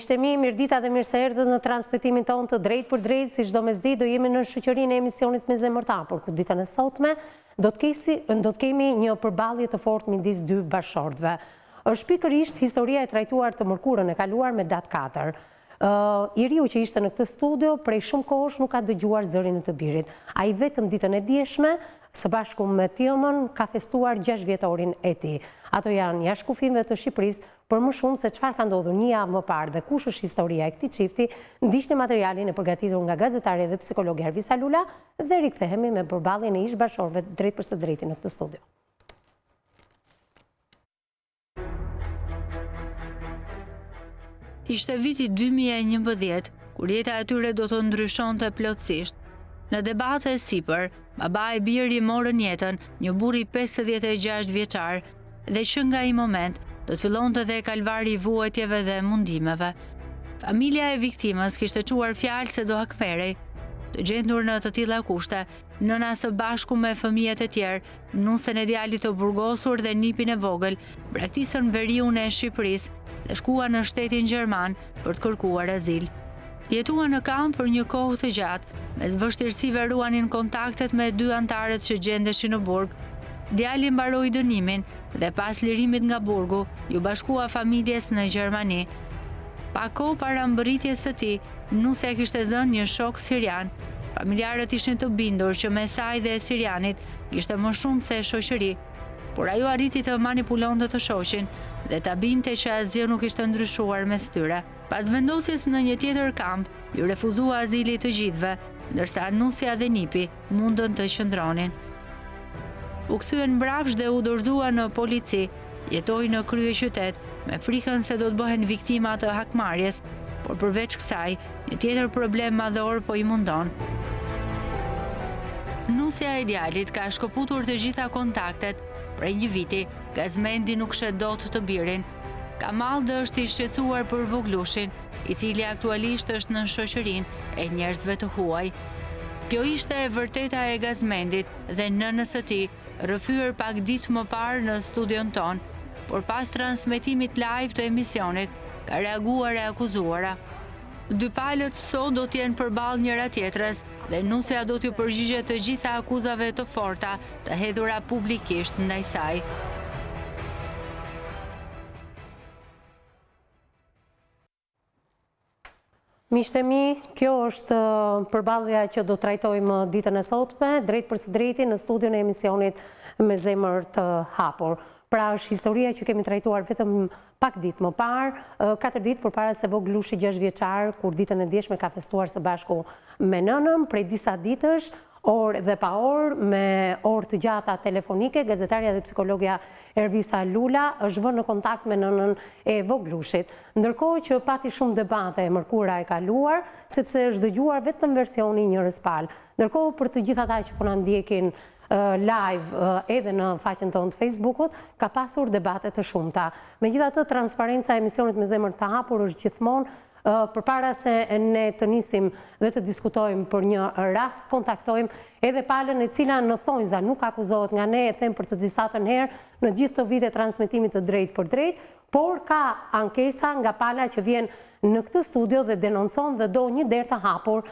Miqtemi, mirëdita dhe mirë se erdhët në transmetimin tonë të drejt për drejt, si çdo mesditë do jemi në shoqërinë e emisionit Me Zemër të Hapur, ku ditën e sotme do të kemi një përballje të fortë midis dy bashkëshortëve. Është pikërisht historia e trajtuar të mërkurën e kaluar me datë 4. Iriu që ishte në këtë studio prej shumë kohësh nuk ka dëgjuar zërin e të birit. Ai vetëm ditën e dieshme së bashku me Tiomën ka festuar 6 vjetorin e tij. Ato janë jashtë kufijve të Shqipërisë, për më shumë se çfarë ka ndodhur një javë më parë dhe kush është historia e këtij çifti, ndiqni materialin e përgatitur nga gazetari dhe psikologi Ervisa Lula dhe rikthehemi me përballjen e ish bashkëshortëve drejt për së drejti në këtë studio. Ishte viti 2011, kur jeta e tyre do të ndryshonte plotësisht. Në debate e sipër, baba e biri morën jetën një burr i 56 vjeçar dhe që nga ai moment do të fillonte dhe kalvari i vuajtjeve dhe mundimeve. Familja e viktimës kishte çuar fjalë se do hakmerej. Të gjendur në të tilla kushte, nëna së bashku me fëmijët e tjerë, nusen e djalit të burgosur dhe nipin e vogël, braktisën veriun e Shqipërisë dhe shkuan në shtetin gjerman për të kërkuar azil. Jetuan në kamp për një kohë të gjatë, mes vështirësive ruanin kontaktet me dy antarët që gjendeshin në burg. Djali mbaroi dënimin dhe pas lirimit nga burgu, ju bashkua familjes në Gjermani. Pa kohë para mbërritjes së tij, nusja kishte zënë një shok sirian. Familjarët ishin të bindur që mes saj dhe sirianit kishte më shumë se shoqëri, por ajo arriti të manipulonte të shoqin dhe ta binte që asgjë nuk ishte ndryshuar mes tyre. Pas vendosjes në një tjetër kamp, ju refuzua azili të gjithëve, ndërsa nusja dhe nipi mundën të qëndronin. U kthyen mbrapsht dhe u dorëzua në polici, jetoi në kryeqytet me frikën se do të bëhen viktima të hakmarrjes, por përveç kësaj, një tjetër problem madhor po i mundon. Nusja e djalit ka shkëputur të gjitha kontaktet. Prej një viti, Gazmendi nuk shet dot të birin. Kamaldi është i shqetësuar për voglushin, i cili aktualisht është në shoqërinë e njerëzve të huaj. Kjo ishte e vërteta e Gazmendit dhe nënës së tij, rrëfyer pak ditë më parë në studion ton, por pas transmetimit live të emisionit, ka reaguar e akuzuara. Dy palët sot do t'jenë përballë njëra tjetrës dhe nusja do t'ju përgjigjet të gjitha akuzave të forta të hedhura publikisht ndaj saj. Miqtemi, kjo është përballja që do trajtojmë ditën e sotme, drejt për së drejti në studion e emisionit Me Zemër të Hapur. Pra është historia që kemi trajtuar vetëm pak ditë më parë, 4 ditë përpara se voglushi 6 vjeçar, kur ditën e dieshme ka festuar së bashku me nënën, prej disa ditësh, orë dhe pa orë, me orë të gjata telefonike, gazetarja dhe psikologja Ervisa Lula është vënë në kontakt me nënën e voglushit. Ndërkohë që pati shumë debate e mërkura e kaluar, sepse është dëgjuar vetëm versioni njërës palë. Ndërkohë për të gjithë ata që po na ndjekin live edhe në faqen tonë të Facebookut, ka pasur debate të shumta. Megjithatë, transparenca e emisionit Me Zemër të Hapur është gjithmonë përpara se ne të nisim dhe të diskutojmë për një rast, kontaktojmë edhe palën e cila në thonjza nuk akuzohet nga ne, e them për të disatën herë, në gjithë të vite transmetimit të drejt për drejt, por ka ankesa nga pala që vjen në këtë studio dhe denoncon dhe do një derë të hapur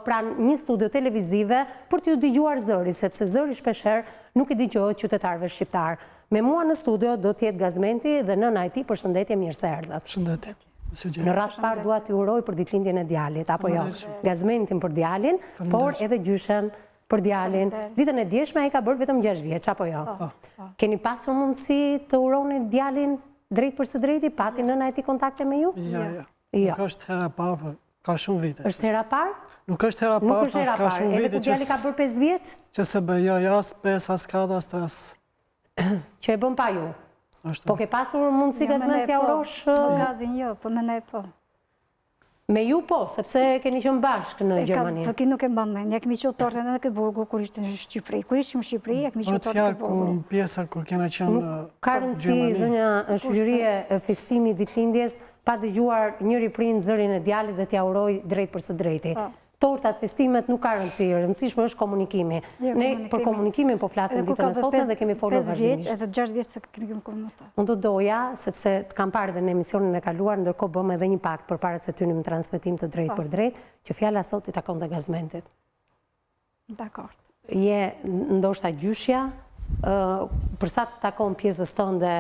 pranë një studio televizive për t'ju dëgjuar zëri, sepse zëri shpeshherë nuk i dëgjohet qytetarëve shqiptar. Me mua në studio do t'jetë Gazmenti dhe nëna e tij, përshëndetje, mirë se erdhët. Përshëndetje. Në radhë parë dua t'ju uroj për ditëlindjen e djalit, apo jo? Gazmentin për djalin, por edhe gjyshen për djalin. Ditën e dieshme ai ka bërë vetëm 6 vjeç, apo jo? Keni pasur mundësi të uroni djalin drejt për së drejti? Pati nëna e tij kontakte me ju? Jo. Nuk është hera parë, ka shumë vite. Është hera parë? Nuk është hera parë, ka shumë vite. Edhe kur djali ka bërë 5 vjeç? Që se bëja as 5, as 4, as 3. Që e bën pa ju? Po ke pasur mundësi Gazmend t'ja urosh? Gazin jo, po me ne po. Me ju po, sepse keni qenë bashkë në Gjermani. Po ki nuk e mban mend, ja kemi qenë tortën edhe ke burgu kur ishte në Shqipëri. Kur ishim në Shqipëri, ja kemi qenë tortën ke burgu. Kur pjesa kur kena qenë në Gjermani. Ka rëndësi zonja shoqërie e festimit ditëlindjes pa dëgjuar njëri prind zërin e djalit dhe t'ja uroj drejt për së drejti. tortat, festimet nuk ka rëndësi, rëndësishme është komunikimi. Ne për komunikimin po flasim ditën e sotme dhe kemi folur vazhdimisht. Edhe 6 vjeç se kemi komunikuar. Unë të doja, sepse të kam parë dhe në emisionin e kaluar, ndërkohë bëm edhe një pakt përpara se ty në transmetim të drejt për drejt, që fjala sot i takon dhe Gazmentit. Dakord. Je ndoshta gjyshja, përsa të takon pjesës tënde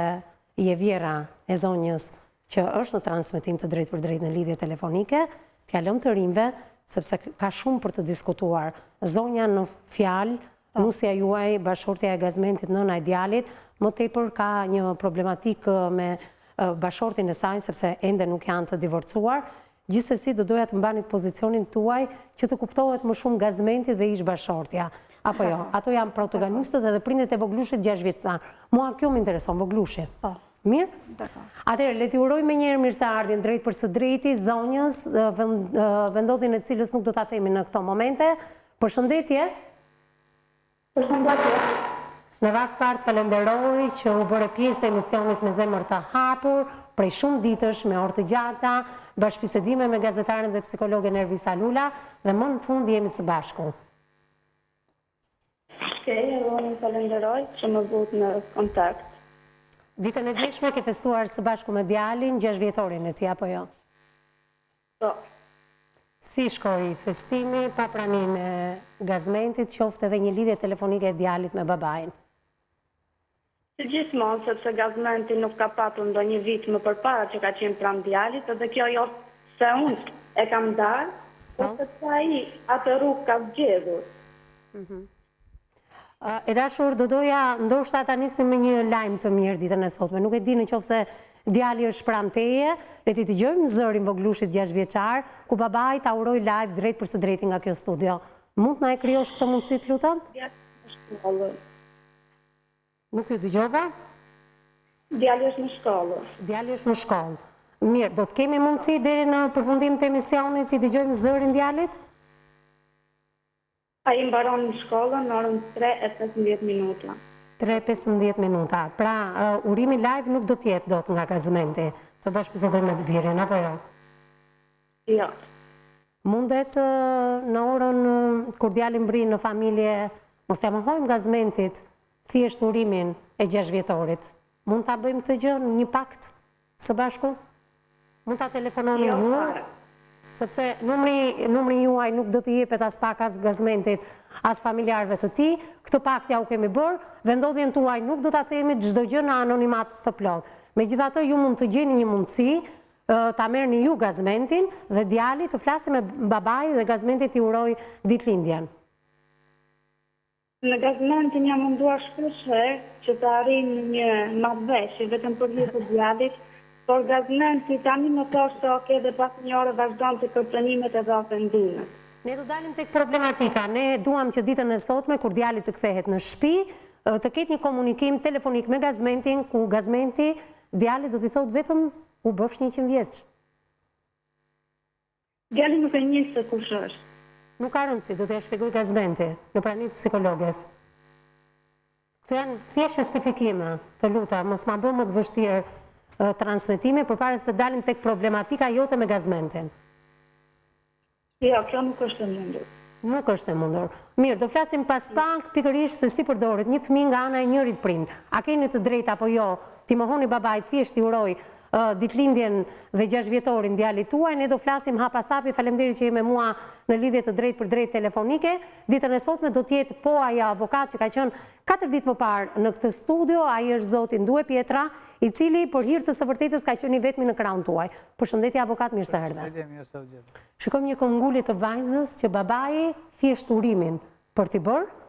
je vjera e zonjës që është në transmetim të drejt për drejt në lidhje telefonike, t'ja lëm të rinjve, sepse ka shumë për të diskutuar. Zonja në fjalë, nusja juaj, bashortja e Gazmentit, nëna e djalit, më tepër ka një problematik me bashortin e saj, sepse ende nuk janë të divorcuar. Gjithsesi do doja të mbanit pozicionin tuaj që të kuptohet më shumë Gazmenti dhe ish bashortja. Apo jo, ato janë protagonistët edhe prindet e Voglushit 6 vjeçar. Mua kjo më intereson, Voglushi. Mirë? Atëherë, le t'i uroj me njerë mirë se ardhin drejt për së drejti, zonjës, vendodhin e cilës nuk do t'a themi në këto momente. Përshëndetje. Përshëndetje. Në vaktë partë falenderoj që u bërë pjesë e emisionit me zemër të hapur, prej shumë ditësh me orë të gjata, bashkëbisedime me gazetaren dhe psikologe Nervisa Lula, dhe më në fund jemi së bashku. Unë falenderoj që më but në kontakt. Ditën e djeshme ke festuar së bashku me djalin 6 vjetorin e ti, apo jo? Po. Si shkoi festimi, pa pranim e Gazmentit, qoftë edhe një lidhje telefonike e djalit me babajin? Si gjithmonë, sepse Gazmenti nuk ka patur ndonjë vit më përpara që ka qenë pranë djalit, edhe kjo jo se unë e kam darë, po sepse ai atë rrugë ka zgjedhur. E dashur, do doja ndoshta ta nisnim me një lajm të mirë ditën e sotme. Nuk e di në qoftë se djali është pranë teje, le t'i dëgjojmë zërin Voglushit 6 vjeçar, ku babai ta uroj live drejt për së drejti nga kjo studio. Mund na e krijosh këtë mundësi, të lutem? Nuk ju dëgjova? Djali është në shkollë. Djali është në shkollë. Mirë, do të kemi mundësi deri në përfundim të emisionit t'i dëgjojmë zërin djalit? A i mbaron në shkollën në orën 3:15 minuta. 3:15 minuta. Pra, urimi live nuk do t'jetë dot nga Gazmenti. Të bashkëbisedojmë me Dbirin, apo jo? Jo. Mundet në orën kur djali mbri në familje, mos t'ja mohojmë Gazmentit thjesht urimin e 6 vjetorit. Mund t'a bëjmë këtë gjë në një pakt së bashku? Mund t'a telefononi ju? Sepse numri juaj nuk do t'i jepet as pak as Gazmentit, as familjarëve të ti, këtë pakt ja u kemi bërë, vendodhjen tuaj nuk do t'a themi çdo gjë në anonimat të plot. Megjithatë, ju mund të gjeni një mundësi, ta merrni ju Gazmentin dhe djali të flasë me babai dhe Gazmenti t'i uroj ditëlindjen. Në Gazmentin jam munduar shpesh herë që të arrijë një marrëveshje vetëm për hir të djalit. Por Gazmenti tani më thoshte se oke dhe pas një ore vazhdon të kërcënimet edhe ofendimet. Ne do dalim tek problematika. Ne duam që ditën e sotme, kur djali të kthehet në shtëpi, të ketë një komunikim telefonik me Gazmentin, ku Gazmenti, djali do t'i thotë vetëm u bëfsh 100 vjeç. Djali nuk e njeh se kush është. Nuk ka rëndësi, do t'ja shpjegoj Gazmenti në praninë të psikologes. Këto janë thjesht justifikime, të lutem, mos ma bë më të vështirë transmetime përpara se të dalim tek problematika jote me Gazmentin. Jo, kjo nuk është e mundur. Nuk është e mundur. Mirë, do flasim pas pak pikërisht se si përdoret një fëmijë nga ana e njërit prind. A keni të drejtë apo jo? Ti mohoni babait, thjesht i uroj ditëlindjen dhe 6 vjetorin djalit tuaj. Ne do flasim hapa sapi. Faleminderit që je me mua në lidhje të drejtë për drejtë telefonike. Ditën e sotme do të jetë po ai avokat që ka qenë 4 ditë më parë në këtë studio. Ai është zoti Ndue Pietra, i cili për hir të së vërtetës ka qenë i vetmi në krahun tuaj. Përshëndetje avokat, mirë se erdhe. Shikojmë një këmbgulje të vajzës që babai thjesht urimin për t'i bërë.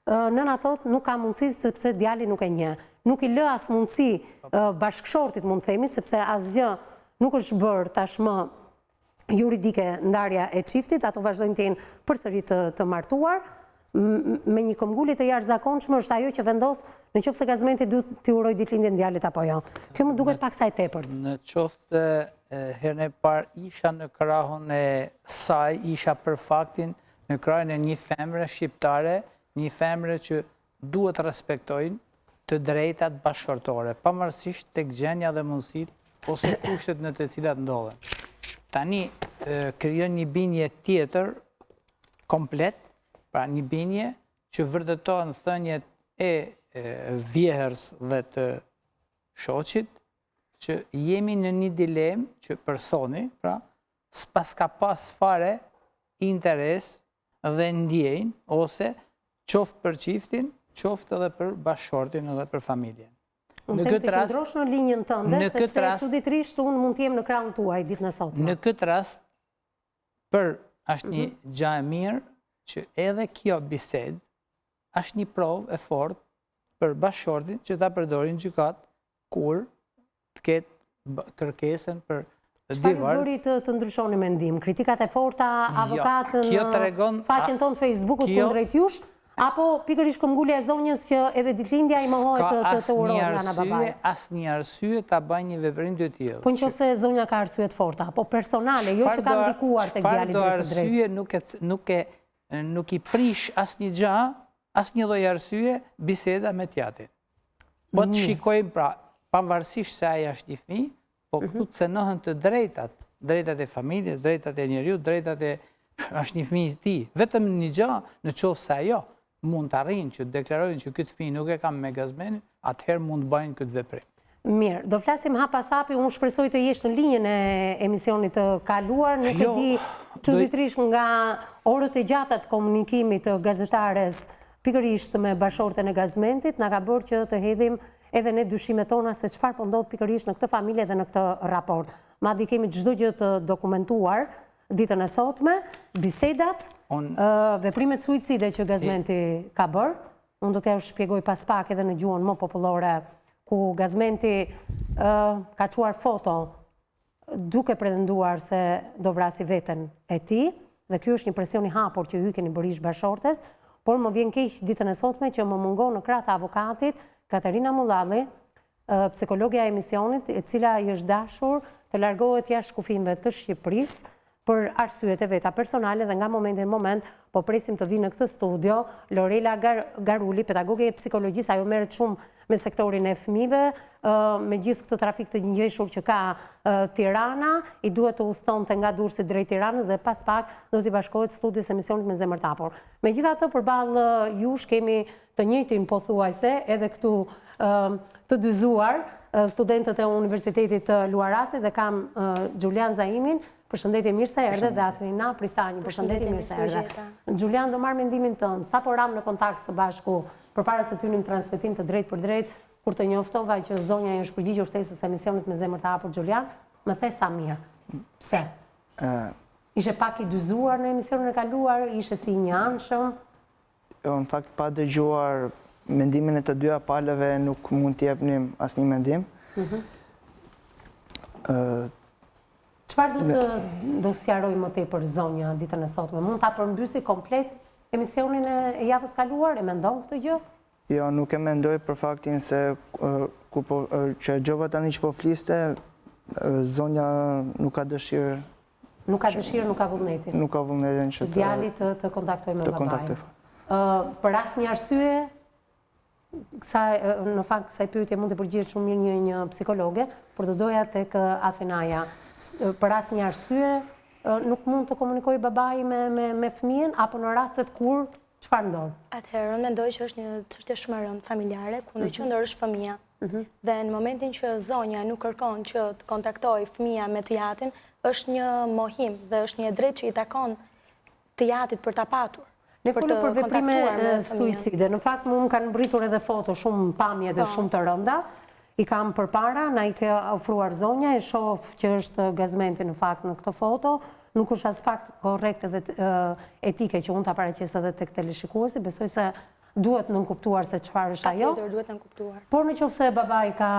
Nëna thot nuk ka mundësi sepse djali nuk e njeh. Nuk i lë as mundësi bashkëshortit, mund themi, sepse asgjë nuk është bërë tashmë juridike ndarja e çiftit, ato vazhdojnë të jenë përsëri të martuar. Me një këmbgulje të jashtëzakonshme është ajo që vendos në qoftë se Gazmenti duhet t'i uroj ditëlindjen djalit apo jo. Kjo më duket pak sa e tepërt. Në qoftë se herën e parë isha në krahun e saj, isha për faktin në krahun e një femre shqiptare, një femre që duhet respektojnë të drejtat bashkëshortore, pavarësisht tek gjendja dhe mundësitë ose kushtet në të cilat ndodhen. Tani krijon një bindje tjetër komplet, pra një binje që vërtetojnë thënjet e vjehërës dhe të shoqit, që jemi në një dilemë që personi, pra, s'pas ka pas fare interes dhe ndjenjë, ose qoftë për qiftin, qoftë edhe për bashkëshortin edhe për familjen. Unë them të qëndrosh në linjën tënde, sepse çuditërisht unë mund t'jem në krahun tuaj ditën e sotme. Në këtë rast, është një gjë e mirë që edhe kjo bisedë është një provë e fortë për bashkëshortin që ta përdorin gjykat kur të ketë kërkesën për divorc. Çfarë bëri të ndryshoni mendim? Kritikat e forta, avokatën, faqen tonë Facebookut kundrejt jush? Apo pikërisht këmbgulja e zonjës që edhe ditëlindja i mohohet të urojë nga ana babait? Asë një arsye ta bëj një veprim të tillë. Po nëse zonja ka arsye të forta, apo personale, jo që ka ndikuar tek djali drejt për drejt. Nuk i prish asnjë gjë, asnjë lloj arsye biseda me tjatin. Po të shikojmë pra, pavarësisht se ai është një fëmijë, po këtu cenohen të drejtat e familjes, drejtat e njeriut, drejtat e është një fëmijë i tij. Vetëm një gjë, në qoftë se ajo mund të arrijnë që të deklarojnë që këtë fëmijë nuk e kam me gazmenin, atëherë mund të bëjnë këtë veprim. Mirë, do flasim hap pas hapi, unë shpresoj të jesh në linjën e emisionit të kaluar, nuk e di çuditërisht nga orët e gjata të komunikimit të gazetares pikërisht me bashkëshorten e gazmentit, na ka bërë që të hedhim edhe ne dyshimet tona se çfarë po ndodh pikërisht në këtë familje dhe në këtë raport. Madje kemi çdo gjë të dokumentuar ditën e sotme, bisedat, veprimet suicide që gazmenti ka bërë. Unë do t'ja shpjegoj pas pak edhe në gjuhën më popullore, ku gazmenti ka quar foto duke pretenduar se do vrasi veten e tij, dhe ky është një presion i hapur që ju keni bërë ish bashkëshortes, por më vjen keq ditën e sotme që më mungon në krah të avokatit Katarina Mullalli, psikologja e emisionit, e cila i është dashur të largohet jashtë kufijve të Shqipërisë për arsyet e veta personale, dhe nga momenti në moment po presim të vinë në këtë studio Lorela Garuli, pedagoge e psikologjisë, ajo merret shumë me sektorin e fëmijëve, me gjithë këtë trafik të ngjeshur që ka Tirana, i duhet të udhëtonte nga Durrësi drejt Tiranës dhe pas pak do t'i bashkohet studios emisionit Me Zemër të Hapur. Megjithatë, përballë jush kemi të njëjtin pothuajse edhe këtu të dyzuar studentët e Universitetit të Luarasit, dhe kam Gjulian Zaimin. Përshëndetje, mirë se erdhe, dhe Athrina Prithani, përshëndetje, mirë se erdhe. Gjulian, do marrë mendimin tënd, sa po ram në kontakt së bashku përpara se të hynim transmetim të drejt për drejt, kur të njoftova që zonja i është përgjigjur ftesës së emisionit Me Zemër të Hapur, Gjulian, më the sa mirë. Pse? Ishe pak i dyzuar në emisionin e kaluar, ishe si një anshëm? Në fakt, pa dëgjuar mendimin e të dyja palëve, nuk mund të jepnim asnjë mendim. Çfarë do sqaroj më tepër zonja ditën e sotme? Mund ta përmbysi komplet emisionin e javës kaluar? E mendon këtë gjë? Jo, nuk e mendoj për faktin se që gjova tani që po fliste, zonja nuk ka dëshirë. Nuk ka dëshirë, nuk ka vullnetin. Nuk ka vullnetin që djalit të kontaktoj me babain. Për asnjë arsye, në fakt kësaj pyetje mund të përgjigjet shumë mirë një psikologe, por do doja tek Athenaja. Për asnjë arsye nuk mund të komunikoj babai me fëmijën, apo në rastet kur çfarë ndodh? Atëherë, unë mendoj që është një çështje shumë e rëndë familjare, ku në qendër është fëmia. Dhe në momentin që zonja nuk kërkon që të kontaktojë fëmia me të jatin, është një mohim dhe është një drejtë që i takon të jatit për ta patur. Ne folëm për veprime suicide. Në fakt, më kanë mbritur edhe foto, shumë pamje dhe shumë të rënda. I kam përpara, na i ke ofruar zonja, e shoh që është gazmenti në fakt në këtë foto. Nuk është as fakt korrekt edhe etike që unë ta paraqes edhe tek teleshikuesi, besoj se duhet nënkuptuar se çfarë është ajo. Patjetër, duhet nënkuptuar. Por nëse babai ka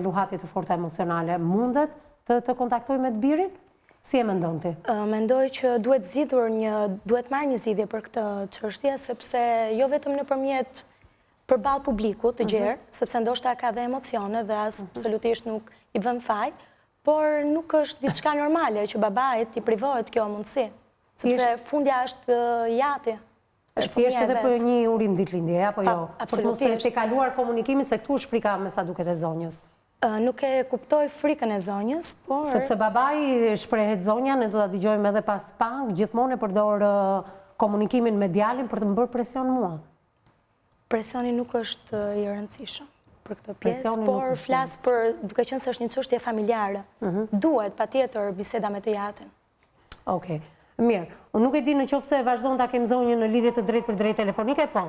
luhatje të forta emocionale, mundet të kontaktoj me të birin? Si e mendon ti? Mendoj që duhet marrë një zgjidhje për këtë çështje, sepse jo vetëm nëpërmjet përballë publikut të gjerë, sepse ndoshta ka dhe emocione dhe absolutisht nuk i vën faj, por nuk është diçka normale që babait t'i privohet kjo mundësi, sepse fundja është jati. Është edhe për një urim ditëlindje, apo jo? Absolutisht. Të kaluar komunikimin se këtu është frika me sa duket e zonjës. Nuk e kuptoj frikën e zonjës, por... Sepse babai shprehet zonja, ne do ta dëgjojmë edhe pas pak, gjithmonë e përdor komunikimin me djalin për të më bërë presion mua? Presioni nuk është i rëndësishëm për këtë pjesë, por flas për, duke qenë se është një çështje familjare. Duhet patjetër biseda me të jatin. Okej. Mirë, unë nuk e di në qoftë se vazhdon ta kem zonjën në lidhje të drejtë për drejtë telefonike, po.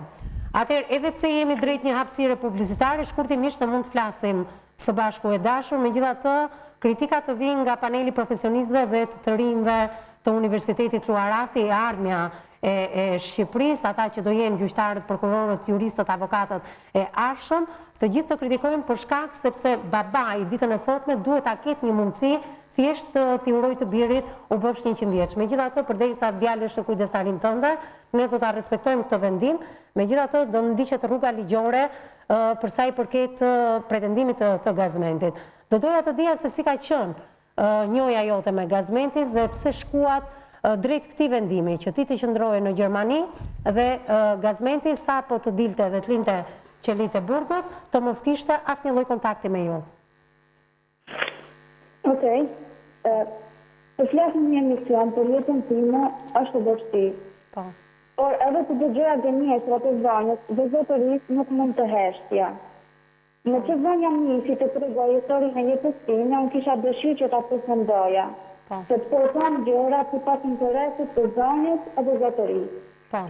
Atëherë, edhe pse jemi drejt një hapësire publicitare, shkurtimisht ne mund të flasim së bashku e dashur, megjithatë, kritikat të vinë nga paneli profesionistëve dhe të rinjve të Universitetit Luarasi, e ardhmja e Shqipërisë, ata që do jenë gjyqtarët, prokurorët, juristët, avokatët e arshëm, të gjithë të kritikojnë për shkak sepse babai ditën e sotme duhet ta ketë një mundësi thjesht t'i uroj të birit u bëfsh 100 vjeç. Megjithatë, përderisa djali është në kujdestarin tënde, ne do ta respektojmë këtë vendim. Megjithatë, do ndiqet rruga ligjore për sa i përket pretendimit të gazmentit. Do doja të dija se si ka qenë njoja jote me gazmentit dhe pse shkuat drejt këtij vendimi që ti të qëndroje në Gjermani dhe gazmenti sa po të dilte dhe të linte qelit e burgut, të mos kishte asnjë lloj kontakti me ju. Okej. Të flasim një emision për jetën time është vështirë. Po. Por edhe të dëgjoja gënjeshtrat e zonjës dhe zotërisë nuk mund të heshtja. Në që zonja nisi të tregoj historinë e jetës time, unë kisha dëshirë që ta përfundoja. Se të përton gjëra që pas interesit të zonjës edhe zotërisë.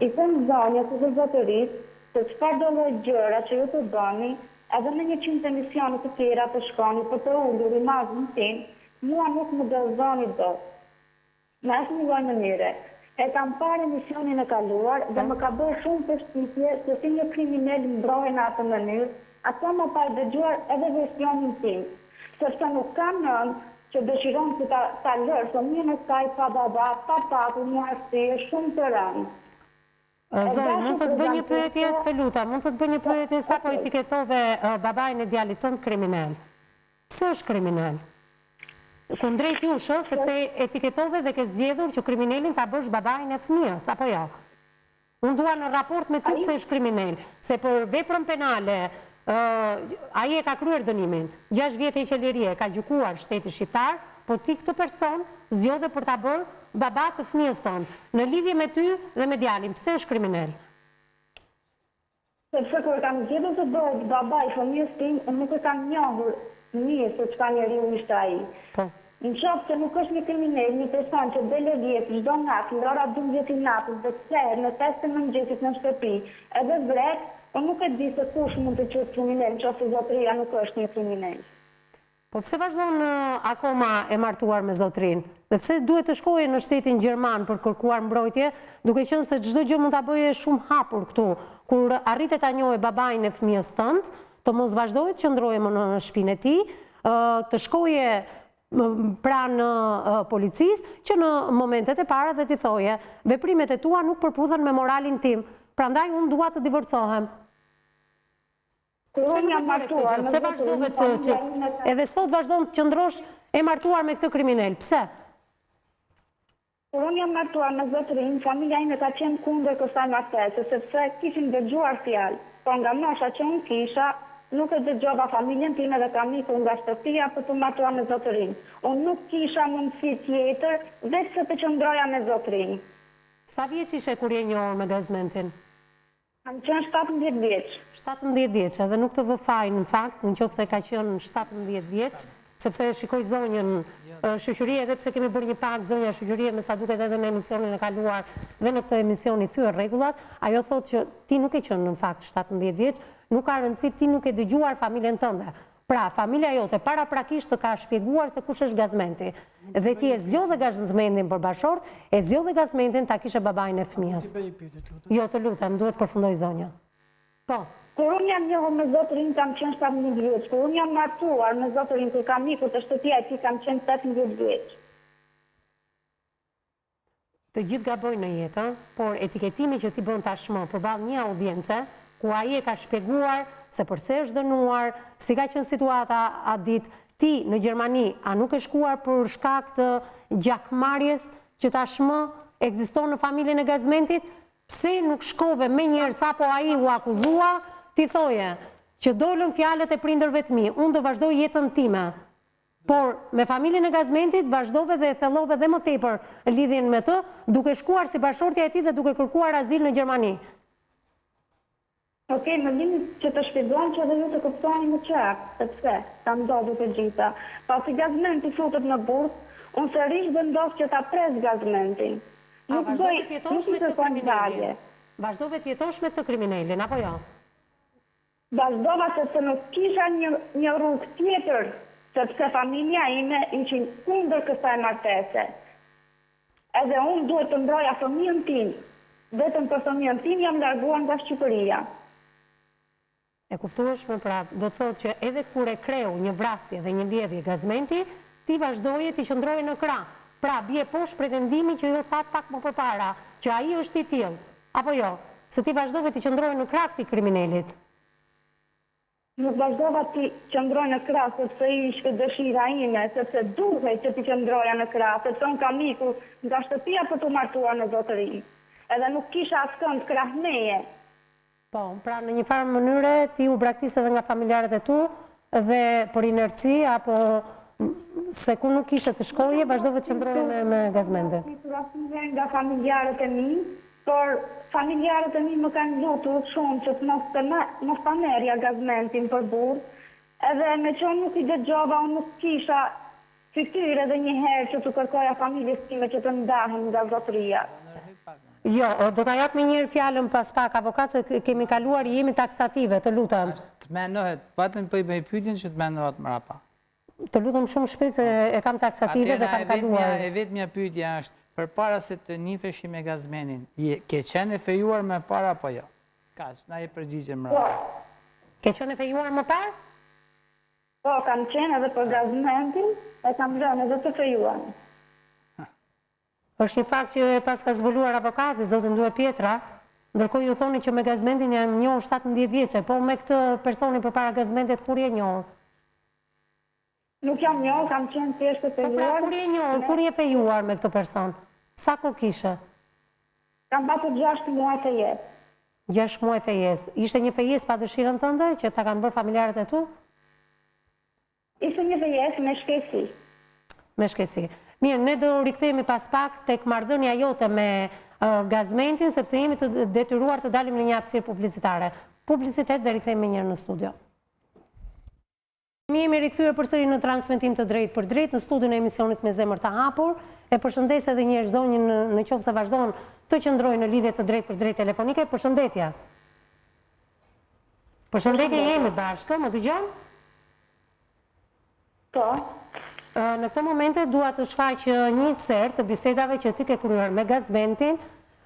I them zonjës edhe zotërisë se çfarë do lloj gjëra që ju të bëni, edhe në 100 emisione të tjera të shkoni për të ullur imazhin tim, mua nuk më gëzoni dot. Me asnjë lloj mënyre. E kam parë emisionin e kaluar dhe më ka bërë shumë përshtypje se si një kriminal mbrohen në atë mënyrë, ato më pa dëgjuar edhe versionin tim. Sepse nuk kam nënë që dëshiron që ta lërë fëmijën e saj pa baba, pa papu, një arsye shumë të rëndë. Zori, mund të të bëj një pyetje, të lutem, mund të të bëj një pyetje sa po etiketove babain e djalit tënd kriminal. Pse është kriminal? Kundrejt jush, sepse etiketove dhe ke zgjedhur që kriminalin ta bësh babain e fëmijës, apo jo? Unë dua në raport me ty pse është kriminal, se për veprën penale ai e ka kryer dënimin, 6 vjet e qeverie ka gjykuar shteti shqiptar, po ti këtë person zgjodhe për ta bërë baba të fëmijës tënd, në lidhje me ty dhe me djalin. Pse është kriminal? Sepse kur kam zgjedhur të bëj baba i fëmijës tim, nuk e kam njohur mirë se çka njeriu ishte ai. Po. Në qoftë se nuk është një kriminal, një person që dele vjetë, çdo natë, në ora 12 natës, dhe kthehet në 5 të mëngjesit në shtëpi, edhe vret, po nuk e di se kush mund të quhet kriminal, nëse zotëria nuk është një kriminal. Po pse vazhdon akoma e martuar me zotrin? Dhe pse duhet të shkojë në shtetin gjerman për kërkuar mbrojtje, duke qenë se çdo gjë mund ta bëje shumë hapur këtu, kur arritet ta njohë babain e fëmijës tënd, të mos vazhdojë të qëndroje më në shtëpinë e tij, të shkoje pranë policisë, që në momentet e para dhe t'i thoje, veprimet e tua nuk përputhen me moralin tim, prandaj unë dua të divorcohem. Pse nuk e bëre këtë gjë? Pse vazhdove të edhe sot vazhdon të qëndrosh e martuar me këtë kriminal? Pse? Kur unë jam martuar me zotërin, familja ime ka qenë kundër kësaj martese, sepse kishin dëgjuar fjalë. Po nga mosha që unë kisha, nuk e dëgjova familjen time dhe kam ikur nga shtëpia për të martuar me zotërin. Unë nuk kisha mundësi tjetër veç se të qëndroja me zotërin. Sa vjeç ishe kur je njohur me gazmentin? Kam qenë 17 vjeç. 17 vjeç, edhe nuk të vë faj në fakt, në qoftë se ka qenë 17 vjeç, sepse shikoj zonjën shoqërie, edhe pse kemi bërë një pak zonja shoqërie, me sa duket edhe në emisionin e kaluar dhe në këtë emision i thyer rregullat, ajo thotë që ti nuk e qenë në fakt 17 vjeç, nuk ka rëndësi, ti nuk e dëgjuar familjen tënde. Pra, familja jote paraprakisht të ka shpjeguar se kush është gazmenti. Dhe ti e zgjodhe gazmentin për bashort, e zgjodhe gazmentin ta kishe babain e fëmijës. Jo, të lutem, duhet përfundoj zonja. Po. Kur unë jam njohur me zotërin, kam qenë 17 vjeç. Kur unë jam martuar me zotërin, kur kam ikur të shtëpia e tij, kam qenë 18 vjeç. Të gjithë gabojnë në jetë, por etiketimi që ti bën tashmë përballë një audience, ku ai e ka shpjeguar se përse është dënuar, si ka qenë situata atë ditë, ti në Gjermani, a nuk e shkuar për shkak të gjakmarrjes që tashmë ekziston në familjen e gazmentit? Pse nuk shkove me njerë sapo ai u akuzua, ti thoje që dolën fjalët e prindërve të mi, unë do vazhdoj jetën time. Por me familjen e Gazmentit vazhdove dhe thellove dhe më tepër lidhjen me të, duke shkuar si bashortja e tij dhe duke kërkuar azil në Gjermani. Okej, më dini që të shpjegon që edhe ju të kuptoni më qartë, sepse kam ndodhur të gjitha. Pasi Gazmenti futet në bursë, unë sërish vendos që ta pres Gazmentin. Nuk bëj, nuk i kërkon dalje. Vazhdove të jetosh me këtë kriminalin, apo jo? Vazhdova sepse nuk kisha një rrugë tjetër, sepse familja ime ishin kundër kësaj martese. Edhe unë duhet të ndroja fëmijën tim. Vetëm për fëmijën tim jam larguar nga Shqipëria. E kuptueshme, pra, do të thotë që edhe kur e kreu një vrasje dhe një vjedhje Gazmenti, ti vazhdoje të qëndroje në krah. Pra, bie poshtë pretendimi që ju thatë pak më përpara, që ai është i tillë, apo jo? Se ti vazhdove të qëndroje në krah këtij kriminalit. Nuk vazhdova të qëndroj në krah, sepse ishte dëshira ime, sepse duhej që të qëndroja në krah, sepse unë kam ikur nga shtëpia për të martuar në zotëri. Edhe nuk kisha askënd krahmeje. Po, pra në një farë mënyre ti u braktisë edhe nga familjarët e tu dhe për inerci apo se ku nuk ishe të shkoje, vazhdove të qëndroje me Gazmentin. Nga familjarët e mi, por familjarët e mi më kanë lutur shumë që të mos ta merrja Gazmentin për burr, edhe me që nuk i dëgjova, unë nuk kisha fytyrë edhe një herë që të kërkoja familjes time që të ndahen nga zotëria. Jo, do ta jap me njëherë fjalën pas pak avokat se kemi kaluar i jemi taksative, të lutem. Të mendohet, patën për i bëj pyetjen që të mendohet mrapa. Të lutem shumë shpejt se e kam taksative dhe kam kaluar. E vetmja pyetja është, përpara se të nifeshi me Gazmenin, ke qenë e fejuar më parë apo jo? Kaq, na e përgjigje mrapa. Ke qenë e fejuar më parë? Po, kam qenë edhe për Gazmentin, e kam rënë edhe të fejuar. Është një fakt që pas ka zbuluar avokati, zotin Due Pietra, ndërkohë ju thoni që me Gazmentin jam njohur 17 vjeçe, po me këtë personin përpara Gazmentit kur je njohur? Nuk jam njohur, kam qenë thjesht e fejuar. Po pra, kur je njohur, kur je fejuar me këtë person? Sa kohë kishe? Kam patur 6 muaj fejes. 6 muaj fejes. Ishte një fejes pa dëshirën tënde që ta kanë bërë familjarët e tu? Ishte një fejes me shkesi. Me shkesi. Mirë, ne do rikthehemi pas pak tek marrëdhënia jote me Gazmentin, sepse jemi të detyruar të dalim në një hapësirë publicitare. Publicitet dhe rikthehemi një herë në studio. Mi jemi rikthyer përsëri në transmetim të drejtë për drejtë në studion e emisionit Me Zemër të Hapur. E përshëndes edhe një herë zonjën në qoftë se vazhdon të qëndrojë në lidhje të drejtë për drejtë telefonike. Përshëndetje. Përshëndetje, jemi bashkë, më dëgjon? Po. Në këtë momente dua të shfaq një ser të bisedave që ti ke kryer me Gazmentin,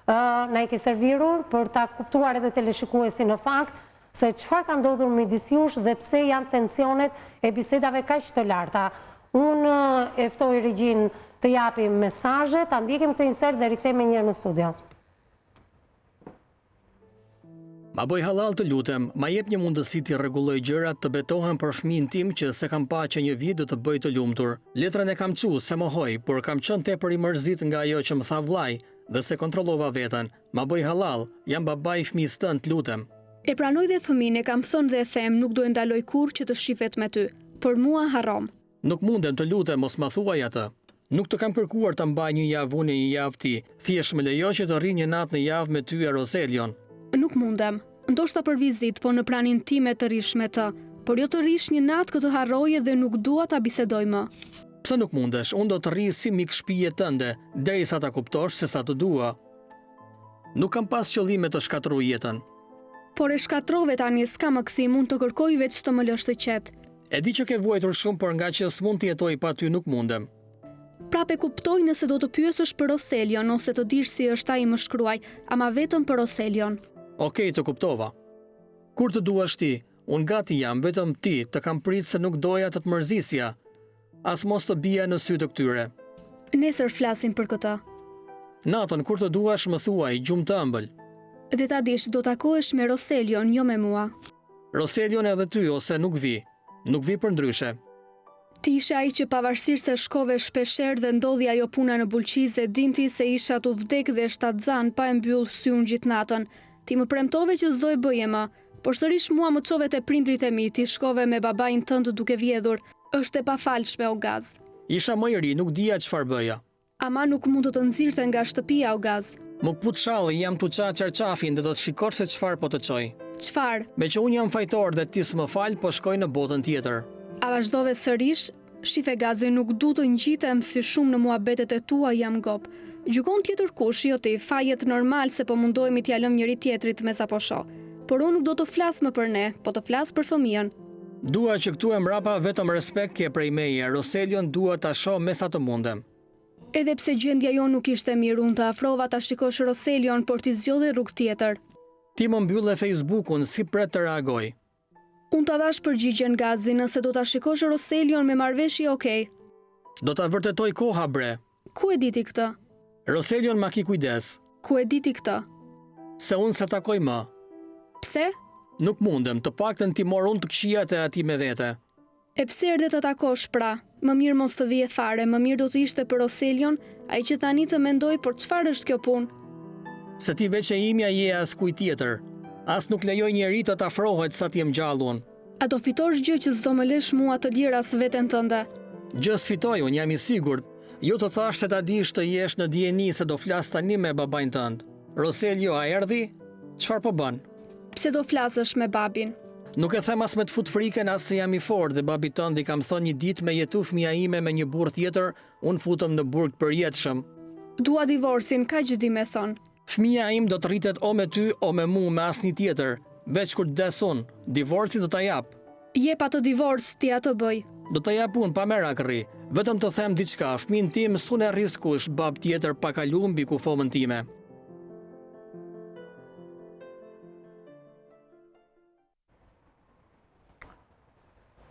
na i ke servirur për ta kuptuar edhe teleshikuesi në fakt se çfarë ka ndodhur midis jush dhe pse janë tensionet e bisedave kaq të larta. Unë e ftoj regjin të japi mesazhe, ta ndjekim këtë insert dhe rikthehemi një herë në studio. Ma bëj halal të lutem, ma jep një mundësi t'i rregulloj gjërat të betohem për fëmin tim që se kam pa që një vit do të bëj të lumtur. Letrën e kam qu, se mohoj, por kam qenë tepër i mërzit nga ajo që më tha vllai dhe se kontrollova veten. Ma bëj halal, jam babai i fëmijës tënd, lutem. E pranoj dhe fëmin e kam thënë dhe them nuk do e ndaloj kur që të shifet me ty, por mua haram. Nuk mundem të lutem mos ma thuaj atë. Nuk të kam kërkuar të mbaj një javë unë e një javë ti, thjesht më lejo që të rri një natë në javë me ty e Roselion. Nuk mundem, ndoshta për vizit, po në pranin time të rish me të, por jo të rish një natë këtë harroje dhe nuk dua ta bisedoj më. Pse nuk mundesh, unë do të rri si mik shtëpie tënde, derisa ta kuptosh se sa të dua. Nuk kam pas qëllime të shkatërruaj jetën. Por e shkatrove tani, s'ka më kthim, mund të kërkoj veç të më lësh të qetë. E di që ke vuajtur shumë, por nga që s'mund të jetoj pa ty nuk mundem. Prape kuptoj nëse do të pyesësh për Roselion ose të dish si është ai më shkruaj, ama vetëm për Roselion. Okej, të kuptova. Kur të duash ti, unë gati jam, vetëm ti, të kam prit se nuk doja të të mërzisja. As mos të bia në sy të këtyre. Nesër flasim për këtë. Natën, kur të duash më thuaj, gjumë të ëmbël. Dhe ta dish, do takohesh me Roselion, jo me mua. Roselion edhe ty, ose nuk vi. Nuk vi për ndryshe. Ti ishe ai që pavarësisht se shkove shpesher dhe ndodhi ajo puna në Bulqize, dinti se isha tu vdek dhe shtatzan pa e mbyll syun gjithë natën. Ti më premtove që s'do e bëje më, por sërish mua më çove te prindrit e mi, ti shkove me babain tënd duke vjedhur. Është e pafalshme o Gaz. Isha më i ri, nuk dija çfarë bëja. Ama nuk mund të nxirte nga shtëpia o Gaz. Më kput shalli, jam tu qa qerqafin dhe do të shikosh se çfarë po të çoj. Çfarë? Me që unë jam fajtor dhe ti s'më fal, po shkoj në botën tjetër. A vazhdove sërish? Shife Gazi, nuk du të ngjitem si shumë në muhabetet e tua jam gop. Gjykon tjetër kush, jo ti, fajet normal se po mundohemi t'ja lëm njëri tjetrit me sa po shoh. Por unë nuk do të flas më për ne, po të flas për fëmijën. Dua që këtu e mrapa vetëm respekt ke prej meje, Roselion dua ta shoh me sa të mundem. Edhe pse gjendja jo nuk ishte mirë, unë të afrova ta shikosh Roselion, por t'i zgjodhe rrugë tjetër. Ti më mbylle Facebook-un, si pret të reagoj. Unë të dhash përgjigjen Gazi, nëse do ta shikosh Roselion me marrëveshje okej. Do ta vërtetoj koha bre. Ku e diti këtë? Roselion ma ki kujdes. Ku e diti këtë? Se unë se takoj më. Pse? Nuk mundem, të paktën ti mor unë të këqijat e ati me vete. E pse erdhe të takosh pra? Më mirë mos të vije fare, më mirë do të ishte për Roselion, ai që tani të mendoj për çfarë është kjo punë. Se ti veç e imja je as kuj tjetër. As nuk lejoj njeri të t'afrohet sa t'jem gjallun. A do fitosh gjë që s'do më lesh mua të lirë as veten tënde? Gjë s'fitoj, unë jam i sigurt. Jo të thash se ta dish të jesh në dijeni se do flas tani me babajn tënd. Roselio, a erdhi? Çfarë po bën? Pse do flasësh me babin? Nuk e them as me të fut frikën as se jam i fortë dhe babi tënd i kam thënë një ditë me jetu fëmia ime me një burr tjetër, unë futëm në burg të përjetshëm. Dua divorcin, ka që di me thonë. Fëmia im do të rritet o me ty o me mu me asnjë tjetër, veç kur të des unë, divorcin do ta jap. Jep atë divorc, ti atë bëj. Do ta jap unë pa merak rri. Vetëm të them diçka, fëmin tim s'u ne riskush bab tjetër pa kaluar mbi kufomën time.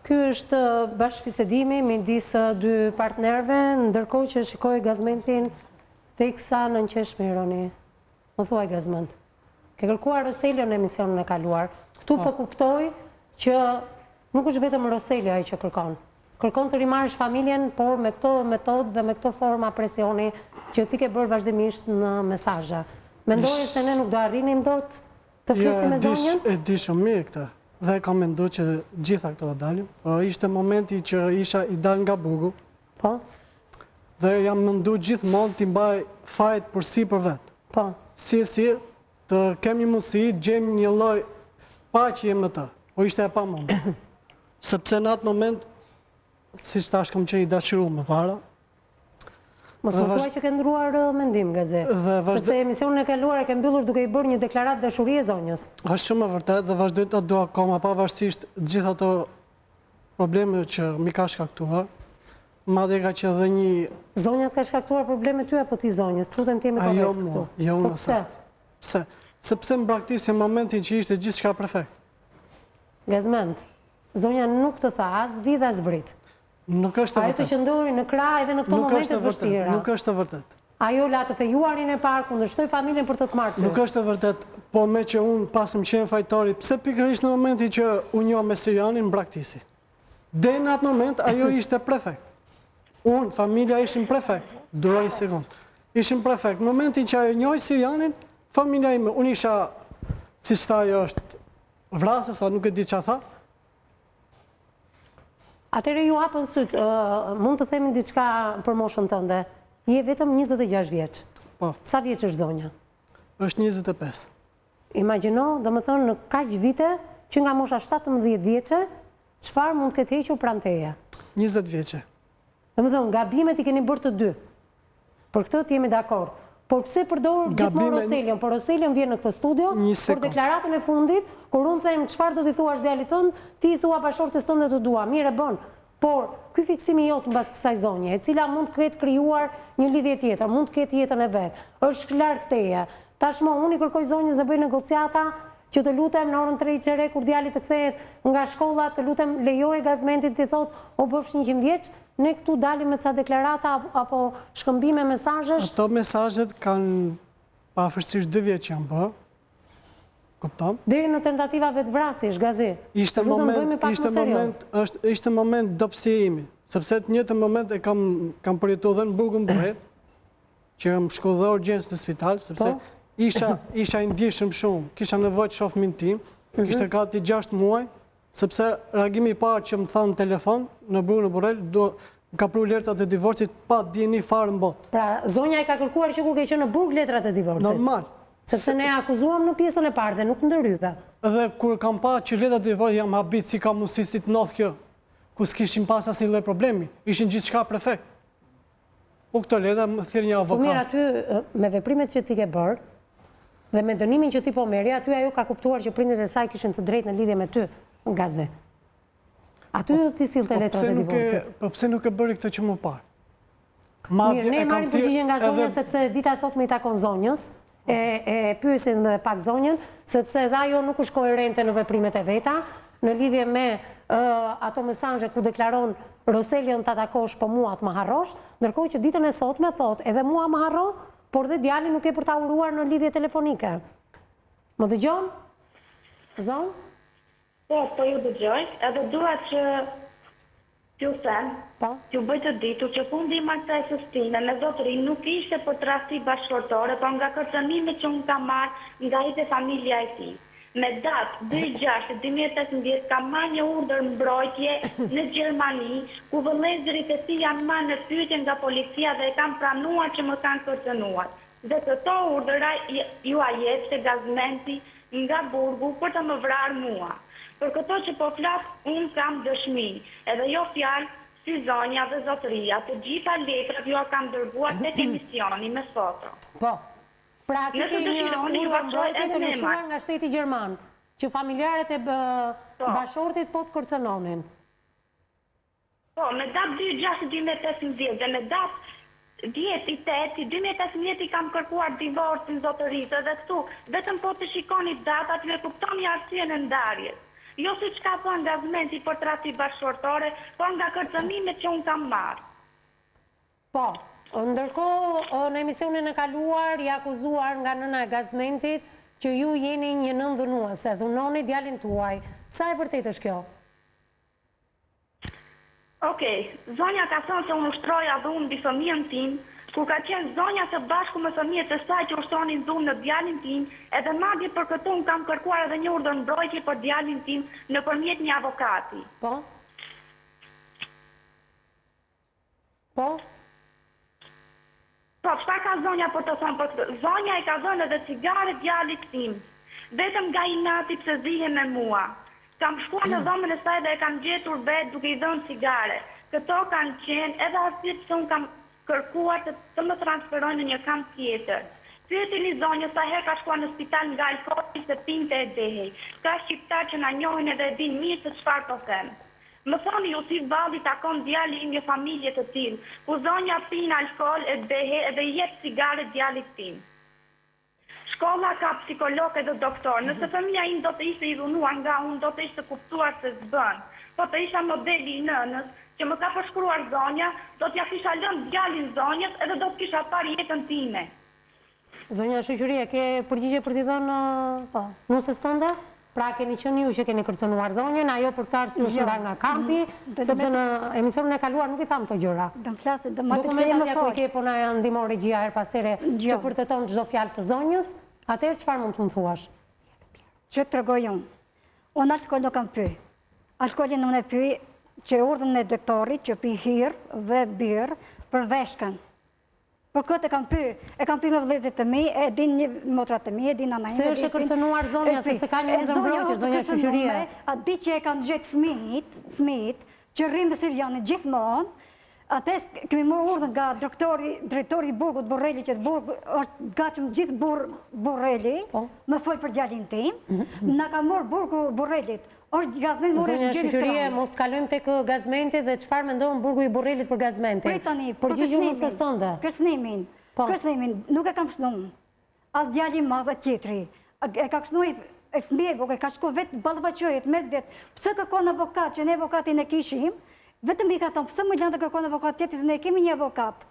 Ky është bashkëbisedimi midis dy partnerëve, ndërkohë që shikoj Gazmentin teksa nënqesh me ironi. Më thuaj Gazment. Ke kërkuar Roselion në emisionin e kaluar. Këtu po kuptoj që nuk është vetëm Roselio ai që kërkon. Kërkon të rimarrësh familjen, por me këto metodë dhe me këto forma presioni që ti ke bërë vazhdimisht në mesazhe. Mendoje se ne nuk do arrinim dot të flisnim me zonjën? E di shumë mirë këtë. Dhe kam menduar që gjitha këto do dalim. Po ishte momenti që isha i dal nga burgu. Po. Dhe jam menduar gjithmonë t'i mbaj fajt për vet. Po. Si të kemi mundësi, gjejmë një lloj paqe me të. Po ishte e pamundur. Sepse në atë moment, siç thash, kam qenë i dashuruar më para. Mos më thuaj që ke ndruar mendim, Gaze. Sepse emisionin e kaluar e ke mbyllur duke i bërë një deklaratë dashurie zonjës. Është shumë e vërtetë dhe vazhdoj ta dua akoma pavarësisht gjithë ato probleme që mi ka shkaktuar. Madje ka qenë dhe një... Zonja të ka shkaktuar probleme ty apo ti zonjës? Lutem ti me korrekt këtu. Jo, më sa. Pse? Sepse më braktisje momentin që ishte gjithçka perfekt. Gazment, zonja nuk të tha as vidh as vrit. Nuk është e vërtet. Ajo të qëndori në krah edhe në këto momente të vështira. Nuk është e vërtet. Ajo la të fejuarin e parë, kundërshtoi familjen për të të marrë ty. Nuk është e vërtet, po me që unë pasëm qenë fajtori, pse pikërisht në momentin që unë njoh me Sirianin braktisi. Deri në atë moment ajo ishte prefekt. Unë, familja ishim prefekt. Duroj një sekond. Ishim prefekt. Në momentin që ajo njohi Sirianin, familja ime, unë isha, si që tha ajo është vrasës, a nuk e di ç'a tha. Atëherë ju hapën syt, mund të themi diçka për moshën tënde. Je vetëm 26 vjeç. Po. Sa vjeç është zonja? Është 25. Imagjino, domethënë në kaq vite që nga mosha 17 vjeçe, çfarë mund të ketë hequr pranë teje? 20 vjeçe. Domethënë gabimet i keni bërë të dy. Për këtë jemi dakord. Por pse përdor gjithmonë Roselion? Por Roselion vjen në këtë studio, por deklaratën e fundit, kur unë them çfarë do t'i thuash djalit tënd, ti i thua bashortes tënde të dua. Mirë e bën. Por ky fiksimi jot mbas kësaj zonje, e cila mund të ketë krijuar një lidhje tjetër, mund të ketë jetën e vet, është larg teje. Tashmë unë i kërkoj zonjës dhe bëj negociata që të lutem në orën 3 qere kur djali të kthehet nga shkolla, të lutem lejoje Gazmentit të thotë o bëfsh 100 vjeç, ne këtu dalim me ca deklarata apo shkëmbime mesazhesh. Ato mesazhet kanë pavarësisht 2 vjet që janë bërë. Kupton? Deri në tentativa vetvrasjesh, Gazi. Ishte moment dobësie imi, sepse të njëjtën moment e kam përjetuar edhe në burgun Buhet, që kam shkuar dhe urgjencë në spital, sepse isha i ndjeshëm shumë, kisha nevojë të shoh fëmin tim, kishte gati 6 muaj, sepse reagimi i parë që më thanë në telefon, në Bruno Borrell, ka pru letrat e divorcit pa djeni farë në botë. Pra, zonja i ka kërkuar që kur ke qenë në burg letrat e divorcit? Normal. Sepse ne akuzuam në pjesën e parë dhe nuk ndërhyve. Edhe kur kam pa që letrat e divorcit jam habit si ka mundësit nëth kjo, ku s'kishim pas asnjë lloj problemi, ishin gjithçka perfekt. Po këto letra më thirr një avokat. Po mirë, aty me veprimet që ti ke bërë dhe me dënimin që ti po merri, aty ajo ka kuptuar që prindërit e saj kishin të drejtë në lidhje me ty në gazet. Aty ti sillte letrat e divorcit. Po pse nuk e bëri këtë që më parë? Mirë, ne marrim përgjigjen nga zonja sepse dita sot me i takon zonjës, e pyesin dhe pak zonjën, sepse edhe ajo nuk është koherente në veprimet e veta, në lidhje me ato mesazhe ku deklaron Roselion ta takosh, po mua të më harrosh, ndërkohë që ditën e sotme thot edhe mua më harro, por dhe djalin nuk e për ta uruar në lidhje telefonike. Më dëgjon? Zon? Po ju dëgjoj, edhe dua që t'ju them, t'ju bëj të ditur që fundi i martesës time me zotërin nuk ishte për tradhti bashkëtorë, por nga kërcënimi që unë kam marrë nga e familja e tij. Me datë 2/6/2018 kam marrë një urdhër mbrojtje në Gjermani, ku vëllezërit e tij janë marrë në pyetje nga policia dhe e kanë pranuar që më kanë kërcënuar. Dhe këto urdhëra ju a jepte gazmenti nga burgu për të më vrarë mua. Për këto që po flas, unë kam dëshmi, edhe jo fjalë si zonja dhe zotëria, të gjitha letrat jo kam dërguar tek emisioni me foto. Po. Pra, ti ke një urdhër mbrojtje të lëshuar nga shteti gjerman, që familjarët e bashortit po të kërcënonin. Po, me datë 2/6/2015 dhe me datë 10/8/2015 i kam kërkuar divorcin zotërisë dhe këtu, vetëm po të shikoni datat, ju e kuptoni arsyen e ndarjes. Jo si që ka thënë gazmenti për tradhti bashkëtorë, por nga kërcënimet që unë kam marrë. Po, ndërkohë në emisionin e kaluar i akuzuar nga nëna e gazmentit që ju jeni një nën dhunuese, dhunoni djalin tuaj. Sa e vërtet është kjo? Okej, zonja ka thënë se unë ushtroja dhunë mbi fëmijën tim, kur ka qenë zonja së bashku me fëmijët e saj që ushtronin dhunë në djalin tim, edhe madje për këtë unë kam kërkuar edhe një urdhër mbrojtje për djalin tim nëpërmjet një avokati. Po? Po? Po, çfarë ka zonja për të thënë për këtë? Zonja i ka dhënë edhe cigare djalit tim, vetëm nga inati pse zihe me mua. Kam shkuar në dhomën e saj dhe e kam gjetur vetë duke i dhënë cigare. Këto kanë qenë edhe arsyet pse unë kam kërkuar të më transferojnë në një kamp tjetër. Pyetini zonjën sa herë ka shkuar në spital nga alkooli se pinte e dehej. Ka shqiptar që na njohin edhe e din mirë se çfarë po them. Më thoni ju si valli takon djali im një familje të tillë, ku zonja pin alkool e dehej edhe i jep cigare djalit tim. Shkolla ka psikolog edhe doktor. Nëse fëmija im do të ishte i dhunuar nga unë, do të ishte kuptuar se s'bën. Po të isha modeli i nënës, që më ka përshkruar zonja, do t'ja kisha lënë djalin zonjës edhe do t'kisha parë jetën time. Zonja Shoqëria, ke përgjigje për t'i dhënë nusës tënde? Pra keni qenë ju që keni kërcënuar zonjën, ajo për këtë arsye është ndarë nga kampi, sepse në emisionin e kaluar nuk i tham këto gjëra. Dokumentat ja ku ke po na ndihmon regjia her pas here që vërteton çdo fjalë të zonjës, atëherë çfarë mund të më thuash? Që tregoj unë. Unë alkool nuk kam py. Alkoolin unë e py që urdhën e doktorit që pi hirë dhe birë për veshkën. Për këtë e kam py me vëllezërit të mi, e din një motrat të mi, e din anajnë. Se është e kërcënuar zonja, sepse ka një urdhër mbrojtje, zonja Shoqëria. A di që e kanë gjetë fëmijët, që rrinë me Sirianë gjithmonë, atës kemi morë urdhën nga drejtori i burgut Borrelli, që është gatshëm gjithë Borrelli, me folë për djalin tim, na ka morë burgu Borrellit. Zonja Shoqëria, mos kalojmë tek gazmenti dhe çfarë mendon burgu i Borrellit për gazmentin? Pritani, përgjigju nusës tënde. Kërcënimin, nuk e kam kërcënuar. As djali i madh tjetri. E ka kërcënuar e fëmijë, e ka shku vetë ballavaçojet me vetë. Pse kërkon avokat që ne avokatin e kishim? Vetëm i ka thënë, pse më lënë të kërkon avokat tjetër se ne kemi një avokat.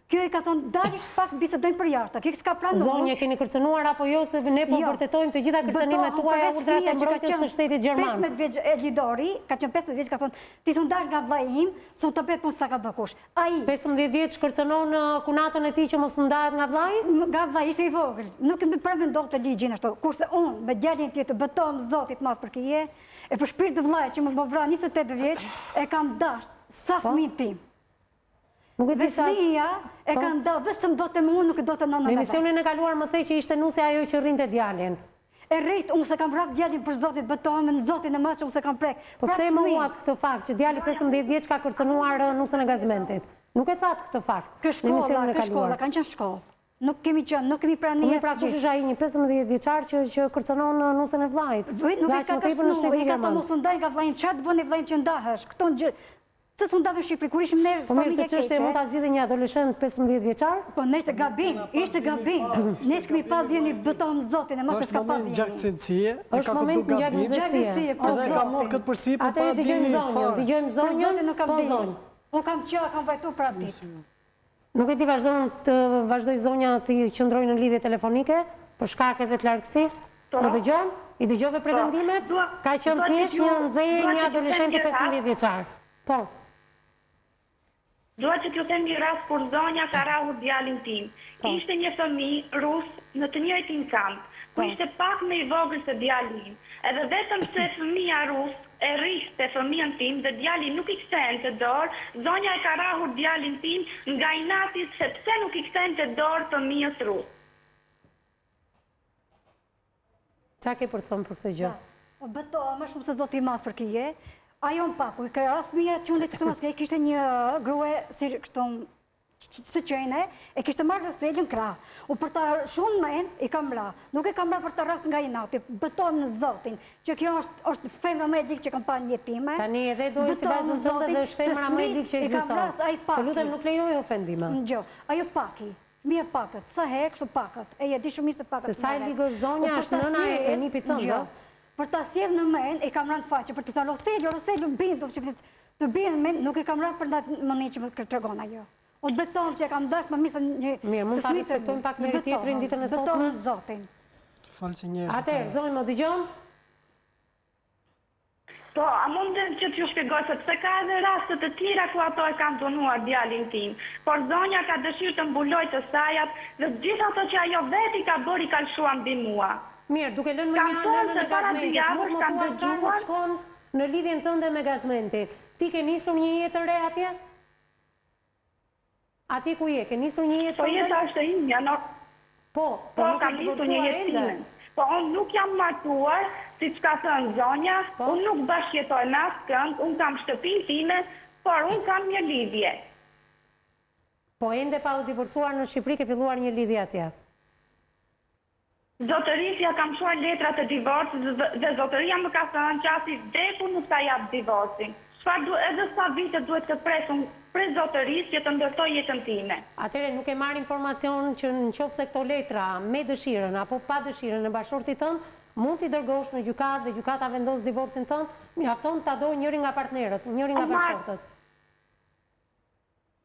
Kjo i ka thonë, dalish pak bisedojnë për jashtë, kjo s'ka pranuar. Zonja, keni kërcënuar apo jo, se ne po vërtetojmë të gjitha kërcënimet tuaja urdhrat e mbrojtjes të shtetit gjerman. 15 vjeç Elidori, ka qenë 15 vjeç, ka thonë, ti s'u ndash nga vllai im, s'u të bet mos sa ka bëkush. Ai 15 vjeç kërcënon kunatën e tij që mos ndahet nga vllai? nga vllai ishte i vogël. Nuk më përmendon të ligjin ashtu. Kurse unë me djalin tjetër betohem Zotit madh për kije, e për shpirt të vllajt që më vra 28 vjeç, e kam dash sa fëmijën tim. Nuk e di sa. Fëmija e ka nda vetëm do të më nuk do të nëna. Në emisionin e kaluar më thej që ishte nusja ajo që rrinte djalin. E rrit, unë se kam vrarë djalin për Zotit, betohem në Zotin e madh që unë se kam prek. Po pse më huat këtë fakt që djali 15 vjeç ka kërcënuar nusën e gazmentit? Nuk e thatë këtë fakt. Kë shkolla, kanë qenë shkollë. Nuk kemi qenë, nuk kemi pranë një. Pra kush është ai një 15 vjeçar që kërcënon nusën e vllajt? Nuk e ka kërcënuar, i ka të mos u ndaj nga vllai, çfarë të bëni vllai që ndahesh? Këto gjë të s'u ndave në Shqipëri, kur ishim ne familje keqe. Po mirë, mund ta zgjidhë një adoleshent 15 vjeçar? Po ne ishte gabim, ishte gabim. Ne s'kemi pas dhënë betohem Zotin, e mos s'ka pas dhënë. Gjakësinësie, e është ka moment këtu gabim. gjakësinësie. Edhe ka marrë këtë përsipër pa Atëherë dëgjojmë zonjën, dëgjojmë zonjën, nuk kam po dhënë. zonjë. Unë kam qenë, kam vajtur për atë ditë. Nuk e di vazhdoj zonja të qëndrojë në lidhje telefonike për shkak edhe të largësisë. Më dëgjon? I dëgjove pretendimet? Ka qenë thjesht një nxehje një adoleshenti 15 vjeçar. Po. Dua që t'ju them një rast kur zonja ka rrahur djalin tim. Ishte një fëmijë rus në të njëjtin kamp, ku ishte pak më i vogël se djali im. Edhe vetëm se fëmia rus e rriste fëmijën tim dhe djali nuk i kthente dorë, zonja e ka rrahur djalin tim nga inati se pse nuk i kthente dorë fëmijës rus. Qa ke për të thëmë për këtë gjë? Betohem më shumë se Zoti i madh për kije. Ajo më paku, i ka fëmija qundet këtë maske, kishte një grue si kështu së qene, e kishte marrë roselën krah. U për ta shumë men, i kam ra. Nuk e kam ra për ta ras nga inati. Betohem në Zotin, që kjo është femra më e ligë që kam pa në jetime. Tani edhe dojë si bazën tënde dhe është femra më e ligë që ekziston. Të lutem nuk lejoj ofendime. Ngjo, ajo paki. Mie pakët, sa herë kështu pakët. E di shumë ishte pakët. Se sa e ligë është zonja, është nëna e nipit tënde. Për ta sjellë në men, e kam rënë faqe, për të thënë Roseljo, bindu, që të binë në men, nuk e kam rënë për ndatë më një që më tregon ajo. O të betohem që e kam dashtë më misë një... Mirë, mund të respektojmë pak njëri tjetrin ditën e sotme? Betohem në Zotin. Falë që njerëzit. Atëherë, zonjë më dëgjon? Po, a mundem që t'ju shpjegoj se ka edhe rastet të tjera ku ato e kanë dënuar djalin tim. Por zonja ka dëshirë të mbuloj të sajat dhe gjithë ato që ajo veti ka bërë i kalshua mbi mua. Mirë, duke lënë më një anë në gazmentit, nuk më thua qarë më shkon në lidhjen tënde me gazmentit. Ti ke nisur një jetë të re atje? Atje ku je, ke nisur një jetë Po tënde? jeta është e imja, Po, nuk kam e nisur një divorcuar jetë ende. time. Po unë nuk jam martuar, si që ka thënë zonja, unë nuk bashkjetoj me askënd, unë kam shtëpinë time, por unë kam një lidhje. Po ende pa u divorcuar në Shqipëri ke filluar një lidhje atje? Zotërisja kam shuar letrat e divorcit dhe zotëria më ka thënë që asi vdeku nuk ta jap divorcin. Edhe sa vite duhet të presun prej zotëris që të ndërtoj jetën time. Atëre nuk e marrë informacion që në qoftë se këto letra me dëshiren apo pa dëshiren e bashortit tënd, mund t'i dërgosh në gjykat dhe gjykata vendos divorcin tënd, mjafton ta dojë njëri nga partnerët, njëri nga bashortët.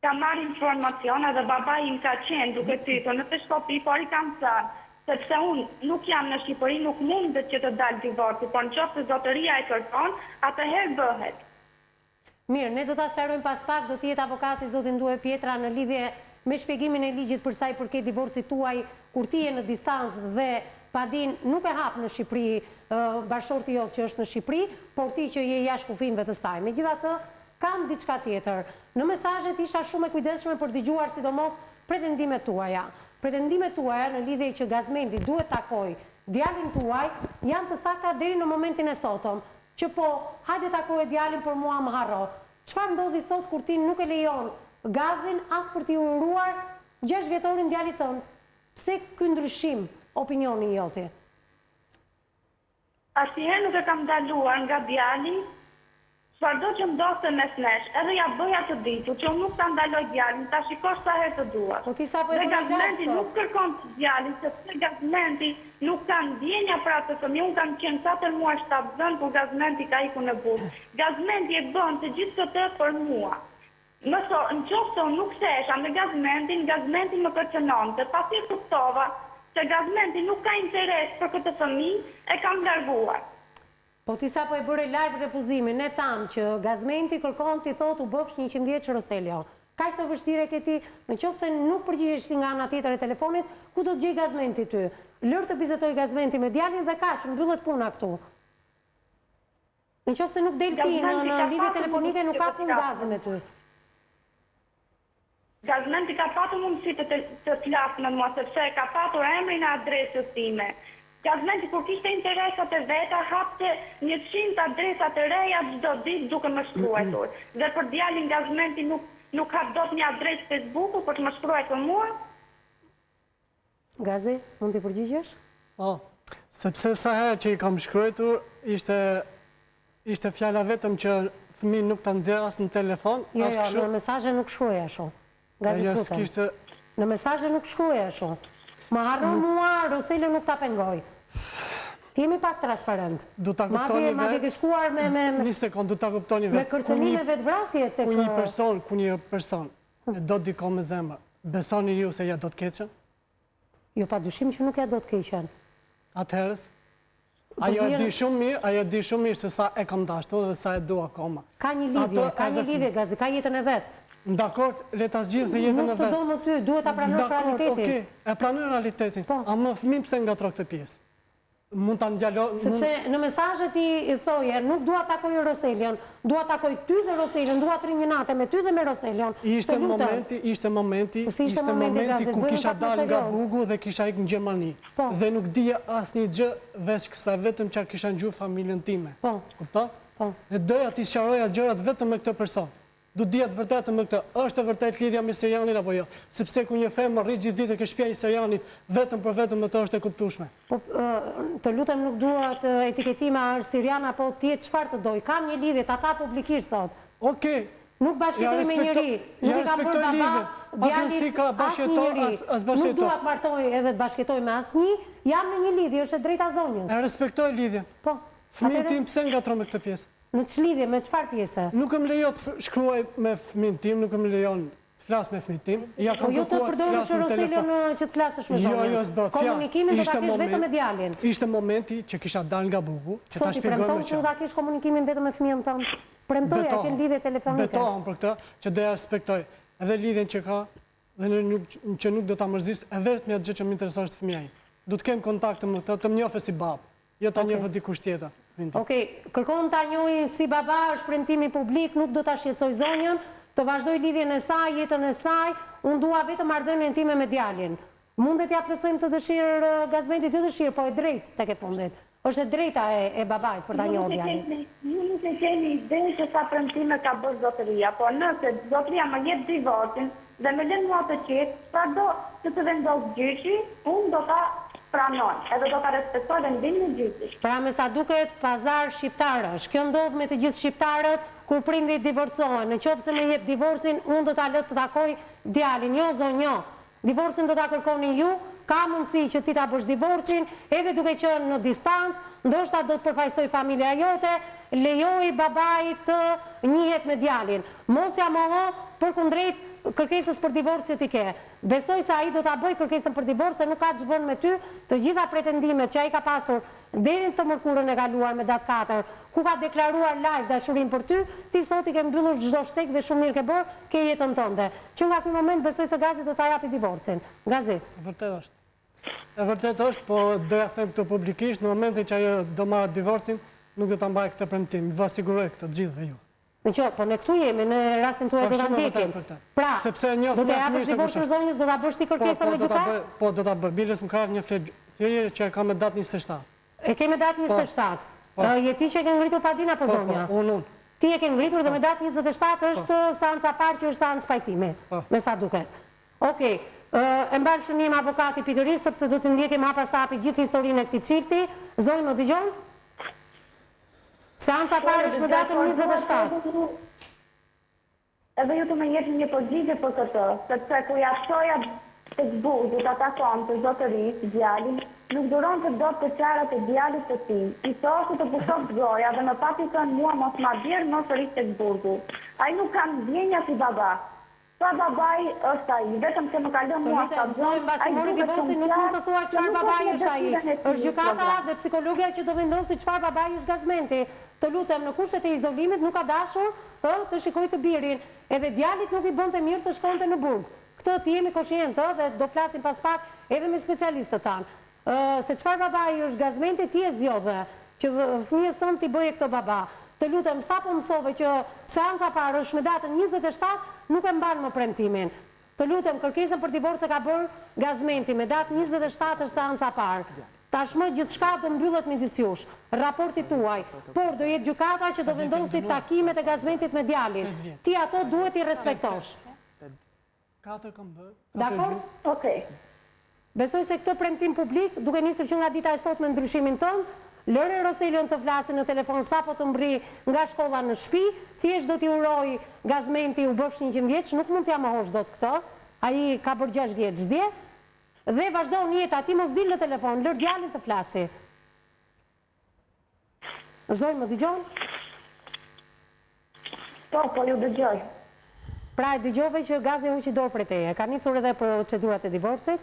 Ka marrë informacion edhe baba im ka qenë duke pytur në të shkopi, por i kam thënë, sepse unë nuk jam në Shqipëri, nuk mundet që të dalë divorci, por në qoftë se zotëria e kërkon, atëherë bëhet. Mirë, ne do ta sqarojmë pas pak, do t'jetë avokati zotin Due Pietra në lidhje me shpjegimin e ligjit për sa i përket divorcit tuaj, kur ti je në distancë dhe padin nuk e hap në Shqipëri bashorti jot që është në Shqipëri, por ti që je jashtë kufinëve të saj. Megjithatë, kam diçka tjetër. Në mesazhet isha shumë e kujdesshme për dëgjuar sidomos pretendimet tuaja. Pretendimet tuaja në lidhje që gazmenti duhet takoj djalin tuaj janë të sakta deri në momentin e sotëm, që po, hajde takoj djalin për mua më harro. Çfarë ndodhi sot kur ti nuk e lejon gazin as për t'i uruar 6 vjetorin djalit tënd? Pse ky ndryshim opinioni joti? Asnjëherë nuk e kam ndaluar nga djali, çfarëdo që ndodhte mes nesh, edhe ja bëja të ditur që unë nuk ta ndaloj djalin, ta shikosh sa herë të duash. Po ti sa po e Dhe bëre gazmenti sot? nuk kërkon të djalin, sepse gazmenti nuk ka ndjenja për atë fëmijë. Unë kam qenë 4 muaj shtatzën kur gazmenti ka ikur në burg. Gazmenti e bën të gjithë këtë për mua. në qoftë se unë nuk shesha me gazmenti më kërcënonte, pasi kuptova se gazmenti nuk ka interes për këtë fëmijë, e kam larguar. Po ti sa po e bëre live refuzimin, ne thamë që gazmenti kërkon ti thot u bëfsh 100 vjeç Roselio. Kaq të vështirë ke ti, në qoftë se nuk përgjigjesh ti nga ana tjetër e telefonit, ku do të gjej gazmenti ty? Lër të bizetoj gazmenti me djalin dhe kaq, mbyllet puna këtu. Në qoftë se nuk del ti në lidhje telefonike, nuk ka punë gazi me ty. Gazmenti ka patur mundësi të flasë me mua, sepse ka patur emrin e adresës time. Gazmenti kur kishte interesat e veta, hapte 100 adresat e reja çdo ditë duke më shkruar. Dhe për djalin gazmenti nuk ka dot një adresë Facebooku për të më shkruar për mua. Gazi, mund t'i përgjigjesh? Po, sepse sa herë që i kam shkruar, ishte fjala vetëm që fëmijë nuk ta nxjerr as në telefon, as kështu. Jo, në mesazhe nuk shkruaj ashtu. Gazi lutem. Në mesazhe nuk shkruaj ashtu. Ma harron mua, Roselio nuk ta pengoj. Ti jemi pak transparent. Du ta kuptoni vetë. Madje ke shkuar me një sekond, du ta kuptoni vetë. Me kërcënime vetvrasje tek ku një person e do të dikon me zemër. Besoni ju se ja do të keqen? Jo, padyshim që nuk ja do të keqen. Atëherës? Ajo e di shumë mirë se sa e kam dashur dhe sa e dua akoma. Ka një lidhje, Gazi, ka jetën e vet. Dakor, le ta zgjidhë jetën e vet. Nuk të do më ty, duhet ta pranosh realitetin. Dakor, okej, e pranoj realitetin. A më fëmijë pse ngatron këtë pjesë? Mund ta ngjalo. Sepse në mesazhet i thoje, nuk dua takoj Roselion, dua takoj ty dhe Roselion, dua të rinj natë me ty dhe me Roselion. Ishte momenti ku kisha dalë nga Bugu dhe kisha ikë në Gjermani. Dhe nuk dija asnjë gjë veç kësaj vetëm që kisha ngjuar familjen time. Kupton? Dhe doja t'i sqaroja gjërat vetëm me këtë person. Du dhja të vërtetë me këtë, është të vërtet lidhja me Serianin apo jo? Sepse ku një femër rri gjithë ditë ke shtëpia e Serianit, vetëm për vetëm me të është e kuptueshme. Po, të lutem nuk dua të etiketima është Sirian apo ti çfarë të doj. Kam një lidhje, ta tha publikisht sot. Okej. Nuk bashkëtoj me njëri. Nuk i kam bërë baba, djalit asnjëri. Nuk dua të martoj edhe të bashkëtoj me asnjë. Jam në një lidhje, është e drejta zonjës. E respektoj lidhjen. Po. Fëmijën tim pse ngatron me këtë pjesë? Në ç'lidhje, me çfarë pjese? Nuk më lejo të shkruaj me fëmijën tim, nuk më lejon të flas me fëmijën tim. Ja kam kërkuar të flas në telefon. Që të flasësh me zonjën. Jo, s'bëhet. Komunikimin do ta kesh vetëm me djalin. Ishte momenti që kisha dalë nga Bugu, që ta shpjegoj më qartë. Sot i premton që do ta kesh komunikimin vetëm me fëmijën tënd. Premtoja ke lidhje telefonike. Betohem për këtë që do ja respektoj edhe lidhjen që ka dhe që nuk do ta mërzis e vetëm atë gjë që më intereson është fëmia im. Do të kem kontakt me të më njohë si babë, jo ta njohë dikush tjetër. Okej, kërkon ta njohë si baba, është premtimi publik, nuk do ta shqetësoj zonjën, të vazhdoj lidhjen e saj, jetën e saj, unë dua vetëm marrëdhënien time me djalin. Mundet t'ja plotësojmë të dëshirë Gazmenti, të dëshirë, po e drejtë tek e fundit. Është e drejta e babait për ta njohur djalin. Ju nuk e keni ide se sa premtime ka bërë zotëria, po nëse zotëria më jep divorcin dhe më lën mua të qetë, çfarëdo që të vendos gjyqi, unë do ta pranoj, edhe do ta respektoj vendimin e gjyqit. Pra me sa duket pazar shqiptarësh. Kjo ndodh me të gjithë shqiptarët kur prindit divorcohen. Në qoftë se më jep divorcin, unë do ta lë të takoj djalin. Jo zonjë, jo. Divorcin do ta kërkoni ju. Ka mundësi që ti ta bësh divorcin, edhe duke qenë në distancë, ndoshta do të përfaqësoj familja jote, lejoj babait të njihet me djalin. Mos ja moho, përkundrejt kërkesës për divorc që ti ke. Besoj se ai do ta bëj kërkesën për divorc, se nuk ka ç'bën me ty, të gjitha pretendimet që ai ka pasur deri në të mërkurën e kaluar me datë 4, ku ka deklaruar live dashurinë për ty, ti sot i ke mbyllur çdo shtek dhe shumë mirë ke bërë, ke jetën tënde. Që nga ky moment besoj se Gazi do ta japi divorcin. Gazi. Vërtet është. E vërtet është, po doja them këtë publikisht, në momentin që ajo do marrë divorcin, nuk do ta mbaj këtë premtim. Ju siguroj këtë të gjithëve ju. Po ne këtu jemi, në rastin tuaj do ta ndjekim. Pra, do të japësh divorcin zonjës, do ta bësh ti kërkesën me gjykat? Po, do ta bëj. Biles më ka një fletje që ka me datë 27. E ke me datë 27. Je ti që e ke ngritur padin apo zonja? Unë. Ti e ke ngritur dhe me datë 27 është seanca parë që është seancë pajtimi, me sa duket. Okej, e mban shënim avokati pikërisht, sepse do të ndjekim hapa sapi gjithë historinë e këtij çifti. Zonjë, më dëgjon? Seanca parë është me datën 27. Edhe ju të më jepni një përgjigje për këtë, sepse ku ja shoja të burgu të atakon të zotërisë, djalin, nuk duron të do të qarat e djalit të ti. I thoshtë të pushot goja dhe më papi thënë mua mos ma bjerë mos rrit të burgu. A i nuk kam djenja si baba. Sa babaj është a i, vetëm se më kalon mua sa Zojmë, basi mori divorci, nuk mund të thua qëfar babaj është a i. është gjykata dhe psikologja që do vendosi qëfar babaj është Gazmenti. Të lutem, në kushtet e izolimit nuk ka dashur të shikoj të birin. Edhe djalit nuk i bënte mirë të shkonte në burg. Këtë ti jemi koshientë dhe do flasim pas pak edhe me specialistët tanë. Se qëfar babaj është Gazmenti, ti e zjodhe që fëmijës tënë ti bëje këto baba. Të lutem, sa po mësove që seanca parë është me datën 27, nuk e mbanë më premtimin. Të lutem, kërkesën për divorce ka bërë Gazmenti, me datë 27 është seanca parë. Tashmë gjithë shka do mbyllet midis jush, raporti tuaj, por do jetë gjykata që do vendosi takimet e Gazmentit me djalin. Ti ato duhet i respektosh. 4 kam bërë. Dakor? Okej. Besoj se këtë premtim publik, duke nisur që nga dita e sot me ndryshimin tënd, lëre Roselion të flasë në telefon sa po të mbri nga shkolla në shtëpi, thjesht do t'i uroj Gazmenti u bëfsh 100 vjeç, nuk mund t'ja mohosh dot këtë, ai ka bërë 6 vjeç dje, dhe vazhdon jeta, ti mos dil në telefon, lër djalin të flasi. Zoj, më dëgjon? Po ju dëgjoj. Pra e dëgjove që Gazi hoqi dorë prej teje, ka nisur edhe procedurat e divorcit?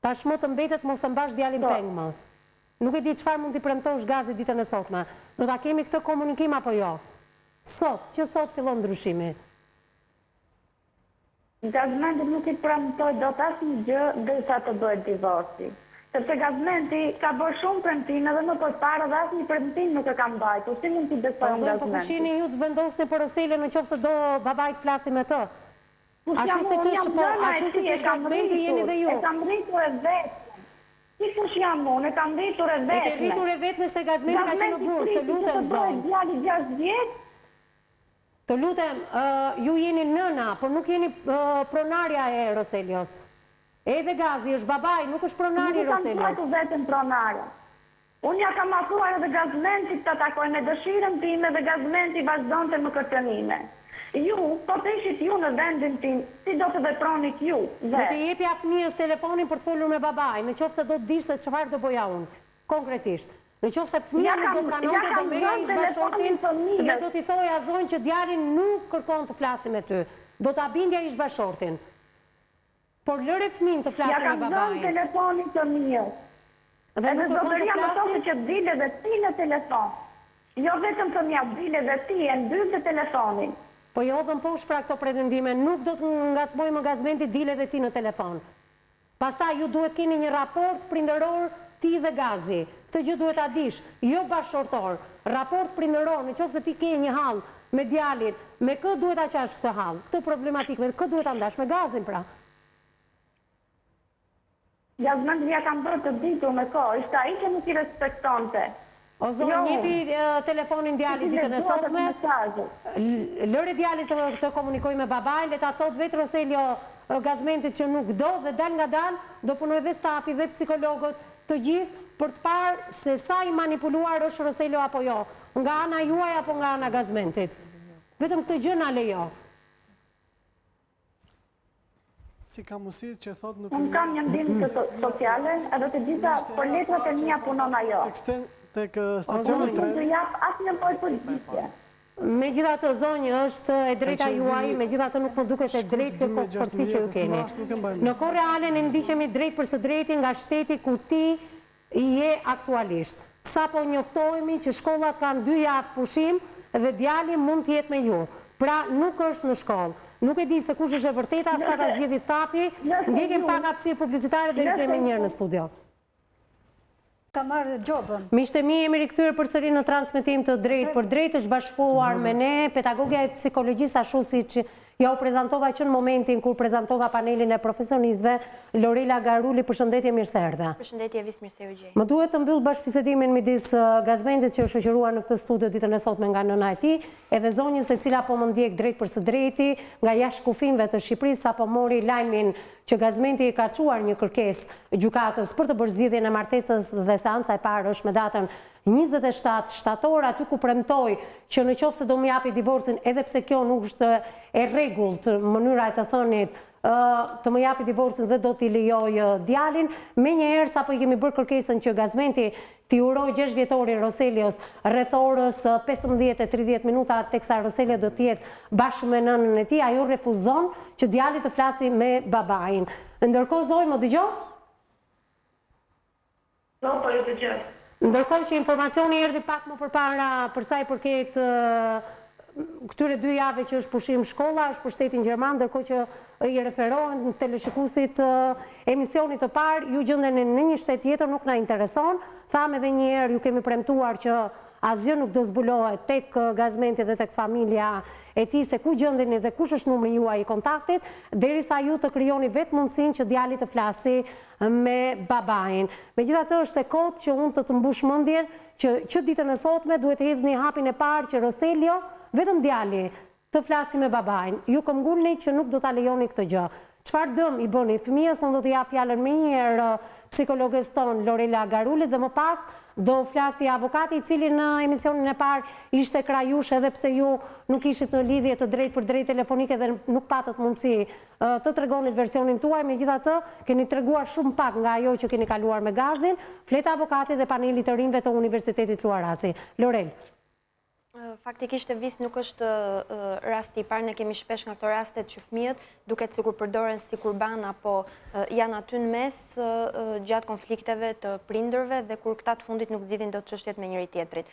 Tashmë të mbetet mos të mbash djalin peng më. Nuk e di çfarë mund t'i premtosh Gazi ditën e sotme. Do ta kemi këtë komunikim apo jo? Që sot fillon ndryshimi. Gazmenti nuk i premtoj do të asnjë gjë derisa të bëhet divorci. Sepse Gazmenti ka bërë shumë premtime dhe më përpara dhe asnjë premtim nuk e ka mbajtur. Si mund t'i besoj Gazmenti? Po kushini ju të vendosni për Roselën nëse do babait flasi me të? Ashtu si që është Gazmenti jeni dhe ju. E kam rritur e vetëm. Si kush jam unë, e kam rritur e vetëm. E ke rritur e vetëm se Gazmenti ka qenë në burg, të lutem zonë. Djali 6 vjeç. Të lutem, ju jeni nëna, por nuk jeni pronarja e Roselios. Edhe Gazi është babaj, nuk është pronari i Roselios. Nuk kam vetëm pronarja. Unë ja kam afruar edhe Gazmentit të takoj me dëshirën time dhe Gazmenti vazhdonte më kërcënime. Ju, po të ishit ju në vendin tim, si do të vepronit ju? Do të jepja fëmijës telefonin për të folur me babaj, në qoftë se do të dish se çfarë do bëja unë, konkretisht. Në qoftë se fëmija nuk do pranonte, do merja ish bashortin dhe do t'i thoja zonjë që djalin nuk kërkon të flasi me ty. Do t'a bindja ish bashortin. Por lëre fëmin të flasi me babajin. Ja kam dhënë telefonin të mijës. Dhe nuk kërkon të flasi? Që dile dhe ti në telefon. Jo vetëm fëmija, dile dhe ti e ndyr të telefonin. Po jo dhëm poshtë pra këto pretendime, nuk do të ngacmoj më Gazmenti dile dhe ti në telefon. Pastaj ju duhet keni një raport prindëror ti dhe Gazi. Këtë gjë duhet a dish, jo bashkëshortor. Raport prindëror, në qoftë se ti ke një hall me djalin, me kë duhet a qash këtë hall, këtë problematik, me kë duhet a ndash me Gazin pra. Gazmenti ja kam bërë të ditur me kohë, ishte ai që nuk i respektonte. O zonë, njepi telefonin djalit ditën e sotme, lëre djalit të komunikoj me babajn, le ta thot vetë Roselio Gazmentit që nuk do dhe dal nga dal, do punoj dhe stafi dhe psikologët të gjithë për të parë se sa i manipuluar është Roselio apo jo, nga ana juaj apo nga ana Gazmentit. Vetëm këtë gjë na lejo. Si ka mësit që thot nuk... Unë kam një ndihmë sociale, edhe të gjitha për letrat e mia punon ajo. Tek stacioni 3. Unë të jap asë një pojë politike. Me gjitha të zonjë është e drejta juaj, me gjitha të nuk më duket e drejt kjo forci që ju keni. Në kohë reale në ndiqemi drejt për së drejti nga shteti ku ti i je aktualisht. Sa po njoftohemi që shkollat kanë 2 javë pushim dhe djali mund të jetë me ju. Pra nuk është në shkollë. Nuk e di se kush është e vërteta, sa ta zgjidhi stafi, ndjekim pak hapësirë publicitare dhe rikthehemi një herë në studio. Ka marrë gjobën. Miqtë e mi, jemi rikthyer përsëri në transmetim të drejt për drejt, është bashkëpuar me ne pedagogja e psikologjisë ashtu siç ja u prezantova që në momentin kur prezantova panelin e profesionistëve, Lorela Garuli, përshëndetje, mirë se erdhe. Përshëndetje, vis mirë se u gjej. Më duhet të mbyll bashkëbisedimin midis Gazmentit që është shoqëruar në këtë studio ditën e sotme nga nëna e tij, edhe zonjës e cila po më ndjek drejt për së drejti nga jashtë kufinëve të Shqipërisë, sapo mori lajmin që Gazmenti ka çuar një kërkesë gjykatës për të bërë zgjidhjen e martesës dhe seanca e parë është me datën 27 shtator, aty ku premtoi që në qoftë se do më japi divorcin, edhe pse kjo nuk është e rregullt mënyra e të thënit, të më japi divorcin dhe do t'i lejoj djalin. Menjëherë sapo i kemi bërë kërkesën që Gazmenti t'i uroj 6 vjetorin Roselios rreth orës 15:30 minuta, teksa Roselia do t'jetë bashkë me nënën e tij, ajo refuzon që djali të flasi me babain. Ndërkohë Zoj, më dëgjon? Po, ju dëgjoj. Ndërkohë që informacioni erdhi pak më përpara për sa i përket këtyre 2 javë që është pushim shkolla, është për shtetin gjerman, ndërkohë që i referohen në teleshikuesit emisionit të parë, ju gjendeni në një shtet tjetër, nuk na intereson. Tham edhe një herë, ju kemi premtuar që asgjë nuk do zbulohet tek Gazmenti dhe tek familja e tij, se ku gjendeni dhe kush është numri juaj i kontaktit, derisa ju të krijoni vetë mundësinë që djali të flasi me babain. Megjithatë është e kotë që unë të mbush mendjen që ditën e sotme duhet të hedhni hapin e parë që Roselio, vetëm djali, të flasi me babain. Ju këmbgulni që nuk do ta lejoni këtë gjë. Çfarë dëm i bëni fëmijës, unë do t'i jap fjalën më një herë psikologës tonë Lorela Garulit dhe më pas do flasi avokati i cili në emisionin e parë ishte krajush edhe pse ju nuk ishit në lidhje të drejt për drejt telefonike dhe nuk patët mundësi të tregonit versionin tuaj, megjithatë keni treguar shumë pak nga ajo që keni kaluar me Gazin, flet avokati dhe paneli të rinjve të Universitetit Luarasi. Lorel. Faktikisht e vis nuk është rasti i parë, ne kemi shpesh nga këto rastet që fëmijët duket sikur përdoren si kurban apo janë aty në mes gjatë konflikteve të prindërve dhe kur këta të fundit nuk zgjidhin dot çështjet me njëri tjetrit.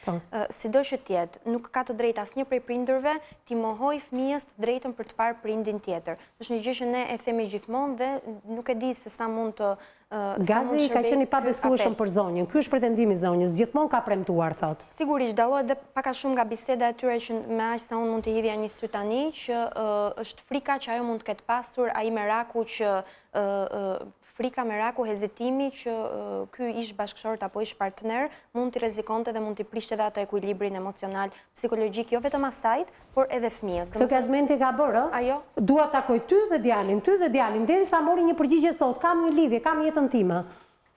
Sido që të jetë, nuk ka të drejtë asnjë prej prindërve t'i mohoj fëmijës të drejtën për të parë prindin tjetër. Është një gjë që ne e themi gjithmonë dhe nuk e di se sa mund të Gazi ka qenë i pabesueshëm për zonjën. Ky është pretendimi i zonjës, gjithmonë ka premtuar, thot. Sigurisht, dallohet dhe pak a shumë nga biseda e tyre që me aq sa unë mund të hidhja një sy tani, që është frika që ajo mund të ketë pasur, ai meraku që frika, meraku, hezitimi që ky ish bashkëshort apo ish partner mund t'i rrezikonte dhe mund t'i prishte edhe atë ekuilibrin emocional, psikologjik, jo vetëm asajt, por edhe fëmijës. Këtë Gazmenti ka bërë, ajo? Dua takoj ty dhe djalin, derisa mori një përgjigje sot, kam një lidhje, kam jetën time.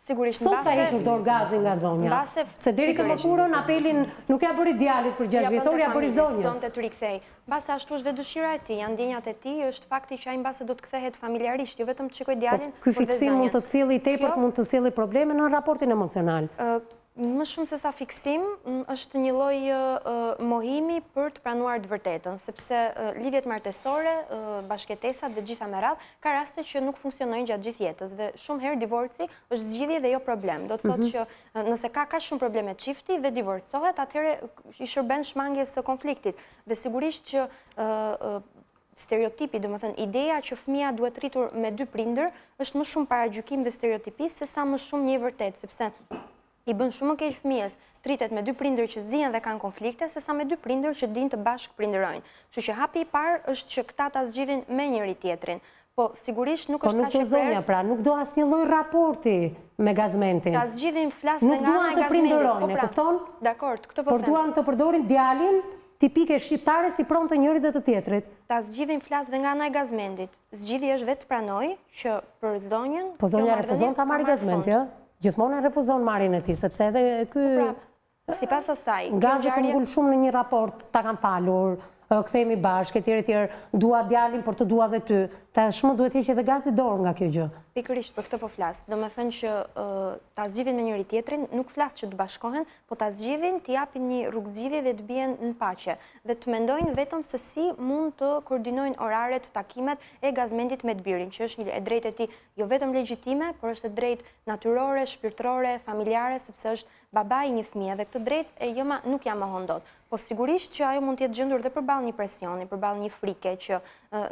Sigurisht, sot ka ishur dorë Gazi nga zonja. Se deri të mërkurën apelin nuk ja bëri djalit për 6 vjetor, ja bëri zonjës. Të rikthej. Mbase ashtu është dhe dëshira e tij, janë ndjenjat e tij, është fakti që ai mbase do të kthehet familjarisht, jo vetëm të shikoj djalin. Ky fiksim mund të cilë i tepërt, mund të cilë probleme në raportin emocional. Më shumë se sa fiksim, është një lloj mohimi për të pranuar të vërtetën, sepse lidhjet martesore, bashkëtesat dhe gjitha me radhë, ka raste që nuk funksionojnë gjatë gjithë jetës dhe shumë herë divorci është zgjidhje dhe jo problem. Do të thotë që nëse ka kaq shumë probleme çifti dhe divorcohet, atëherë i shërben shmangjes së konfliktit. Dhe sigurisht që stereotipi, domethënë ideja që fëmia duhet rritur me 2 prindër, është më shumë paragjykim dhe stereotipisë se sa më shumë një vërtet, sepse i bën shumë keq fëmijës të rritet me 2 prindër që zihen dhe kanë konflikte, sesa me 2 prindër që dinë të bashkë prindërojnë. Kështu që hapi i parë është që këta ta zgjidhin me njëri tjetrin. Po sigurisht nuk është kaq e Po nuk do zonja, pra nuk do asnjë lloj raporti me Gazmentin. Ta zgjidhin flasë nga ana e Gazmentit. Nuk duan të prindërojnë, e kupton? Dakor, këtë po them. Por duan të përdorin djalin tipike shqiptare si pronë të njërit dhe të tjetrit. Ta zgjidhin flasë dhe nga ana e Gazmentit. Zgjidhja është vetë pranoj që për zonjën. Po zonja refuzon ta marrë Gazmenti, ë? Gjithmonë e refuzon marrjen e tij, sepse edhe ky sipas asaj, Gazi ka ngul shumë në një raport, ta kanë falur, kthehemi bashkë, etj. Dua djalin, por të dua dhe ty. Tashmë duhet hiqë edhe Gazi dorë nga kjo gjë. Pikërisht për këtë po flas. Domethënë që ta zgjidhin me njëri tjetrin, nuk flas që të bashkohen, po ta zgjidhin, të japin një rrugë zgjidhje dhe të bien në paqe. Dhe të mendojnë vetëm se si mund të koordinojnë oraret, takimet e Gazmentit me të birin, që është një drejtë e tij jo vetëm legjitime, por është drejtë natyrore, shpirtërore, familjare, sepse është babai i një fëmie dhe këtë drejtë jema nuk ja mohon dot. Po sigurisht që ajo mund të jetë gjendur dhe përballë një presioni, përballë një frike që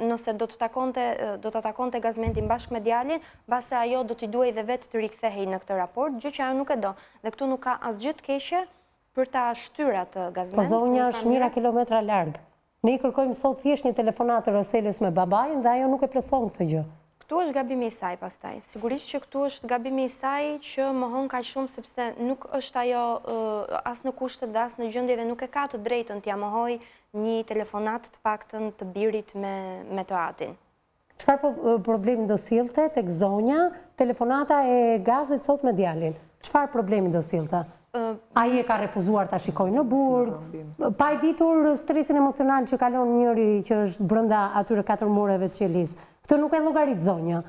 nëse do ta takonte Gazmentin bashkë me djalin, mbase ajo do t'i duhej dhe vetë të rikthehej në këtë raport, gjë që ajo nuk e do. Dhe këtu nuk ka asgjë të keqe për ta shtyr atë Gazment. Po zonja është mijëra kilometra larg. Ne i kërkojmë sot thjesht një telefonatë të Roselës me babain dhe ajo nuk e plotson këtë gjë. Këtu është gabimi i saj pastaj. Sigurisht që këtu është gabimi i saj që mohon kaq shumë sepse nuk është ajo as në kushte dhe as në gjendje dhe nuk e ka të drejtën t'ia mohoj një telefonat të paktën të birit me të atin. Çfarë problemi do sillte tek zonja telefonata e Gazit sot me djalin? Çfarë problemi do sillte? Ai e ka refuzuar ta shikojë në burg, pa e ditur stresin emocional që kalon njëri që është brenda atyre 4 mureve të qelis. Këtë nuk e llogarit zonja.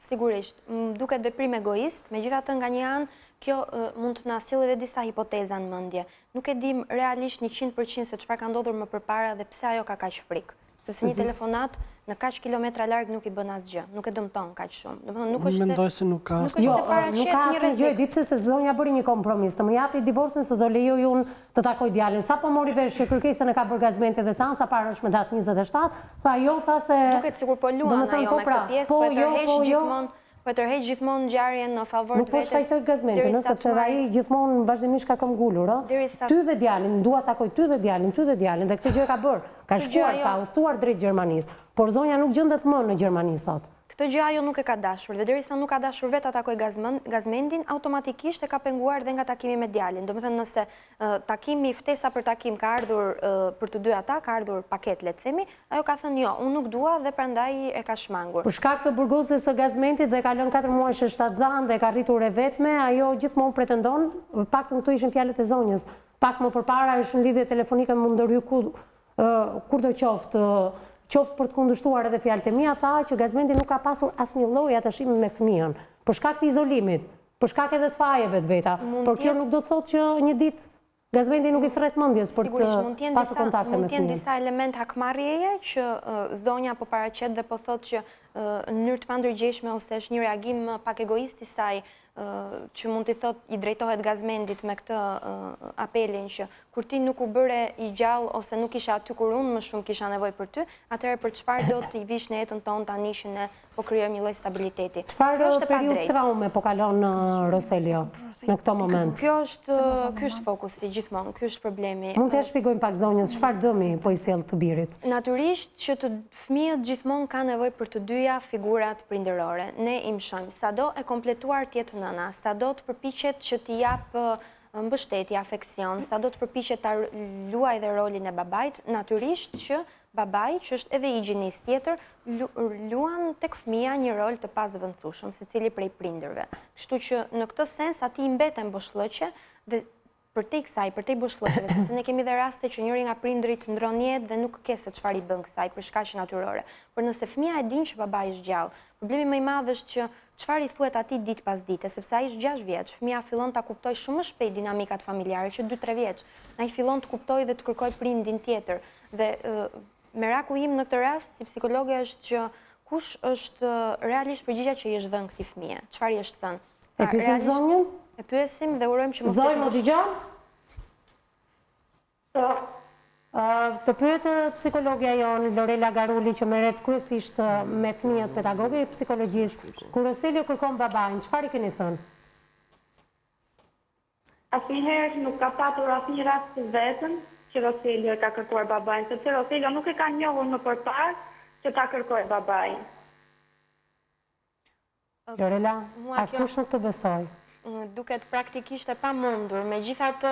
Sigurisht, duket veprim egoist, megjithatë nga një anë, kjo mund të na sjellë edhe disa hipoteza në mendje. Nuk e dim realisht 100% se çfarë ka ndodhur më përpara dhe pse ajo ka kaq frikë. Sepse një telefonat në kaq kilometra larg nuk i bën asgjë, nuk e dëmton kaq shumë. Domethënë nuk është Mendoj se nuk ka asnjë. Jo, nuk ka asnjë gjë, di pse se zonja bëri një kompromis, të më japi divorcin se do lejoj unë të takoj djalin. Sa po mori vesh që kërkesën e ka bërë Gazmenti dhe seanca para është me datë 27, tha jo, tha se duket sikur po luan ajo me këtë pjesë, po e tërheq gjithmonë ngjarjen në favor të vetes. Nuk po shfaqsoj Gazmentin, sepse ai gjithmonë vazhdimisht ka këmbë ngulur, Ty dhe djalin, dua takoj ty dhe djalin dhe këtë gjë ka bërë. Ka shkuar, ka udhëtuar drejt Gjermanisë, por zonja nuk gjendet më në Gjermani sot. Këtë gjë ajo nuk e ka dashur dhe derisa nuk ka dashur vetë atakoj Gazmendin, automatikisht e ka penguar dhe nga takimi me djalin. Domethënë nëse takimi, ftesa për takim ka ardhur për të dy ata, ka ardhur paket, le të themi, ajo ka thënë jo, unë nuk dua dhe prandaj e ka shmangur. Për shkak të burgosjes së Gazmentit dhe ka lënë 4 muaj shtatzan dhe ka rritur e vetme, ajo gjithmonë pretendon, paktën këto ishin fjalët e zonjës. Pak më përpara është në lidhje telefonike më ndërhy kurdo qoftë për të kundërshtuar edhe fjalët e mia, tha që Gazmenti nuk ka pasur asnjë lloj atashimi me fëmijën, për shkak të izolimit, për shkak edhe të fajeve të veta. Por kjo nuk do të thotë që një ditë Gazmenti nuk i thret mendjes për të pasur kontakte me fëmijën. Mund të jenë disa element hakmarrjeje që zonja po paraqet dhe po thotë që në mënyrë të pandërgjeshme ose është një reagim pak egoist i saj që mund t'i thot i drejtohet Gazmendit me këtë apelin që kur ti nuk u bëre i gjallë ose nuk isha aty kur unë më shumë kisha nevojë për ty, atëherë për çfarë do të i vish në jetën tonë tani që ne po krijojmë një lloj stabiliteti. Çfarë periudhë traume po kalon Roselio në këtë moment? Ky është fokusi gjithmonë, ky është problemi. Mund t'ja shpjegojmë pak zonjës çfarë dëmi po i sjell të birit? Natyrisht që fëmijët gjithmonë kanë nevojë për të dyja figurat prindërore. Ne i mshojmë sado e kompletuar të jetë nëna, sado të përpiqet që t'i jap mbështetje, afeksion, sa do të përpiqet ta luaj dhe rolin e babait, natyrisht që babai, që është edhe higjienist tjetër, luan tek fëmia një rol të pazëvendësueshëm, secili prej prindërve. Kështu që në këtë sens aty mbeten boshllëqe dhe përtej boshllëqeve, sepse ne kemi dhe raste që njëri nga prindrit ndron jetë dhe nuk ke se çfarë i bën kësaj për shkaqe natyrore. Por nëse fëmia e din që babai është gjallë, problemi më i madh është që çfarë i thuhet atij ditë pas dite, sepse ai është 6 vjeç, fëmia fillon ta kuptojë shumë më shpejt dinamikat familjare që 2-3 vjeç. Ai fillon të kuptojë dhe të kërkojë prindin tjetër. Dhe meraku im në këtë rast si psikologe është që kush është realisht përgjigjja që i është dhënë këtij fëmie? Çfarë i është thënë? E pyesim zonjën? E pyesim dhe urojmë që mos Zonjë, më dëgjon? Të pyete psikologja jonë, Lorela Garuli, që merret kryesisht me fëmijët pedagoge i psikologjisë, kur Roselio kërkon babain, çfarë i keni thënë? Asnjëherë nuk ka patur asnjë rast të vetëm që Roselio ka kërkuar babain, sepse Roselio nuk e ka njohur më përpara që ta kërkojë babain. Lorela, askush nuk të besoj. Duket praktikisht e pamundur, megjithatë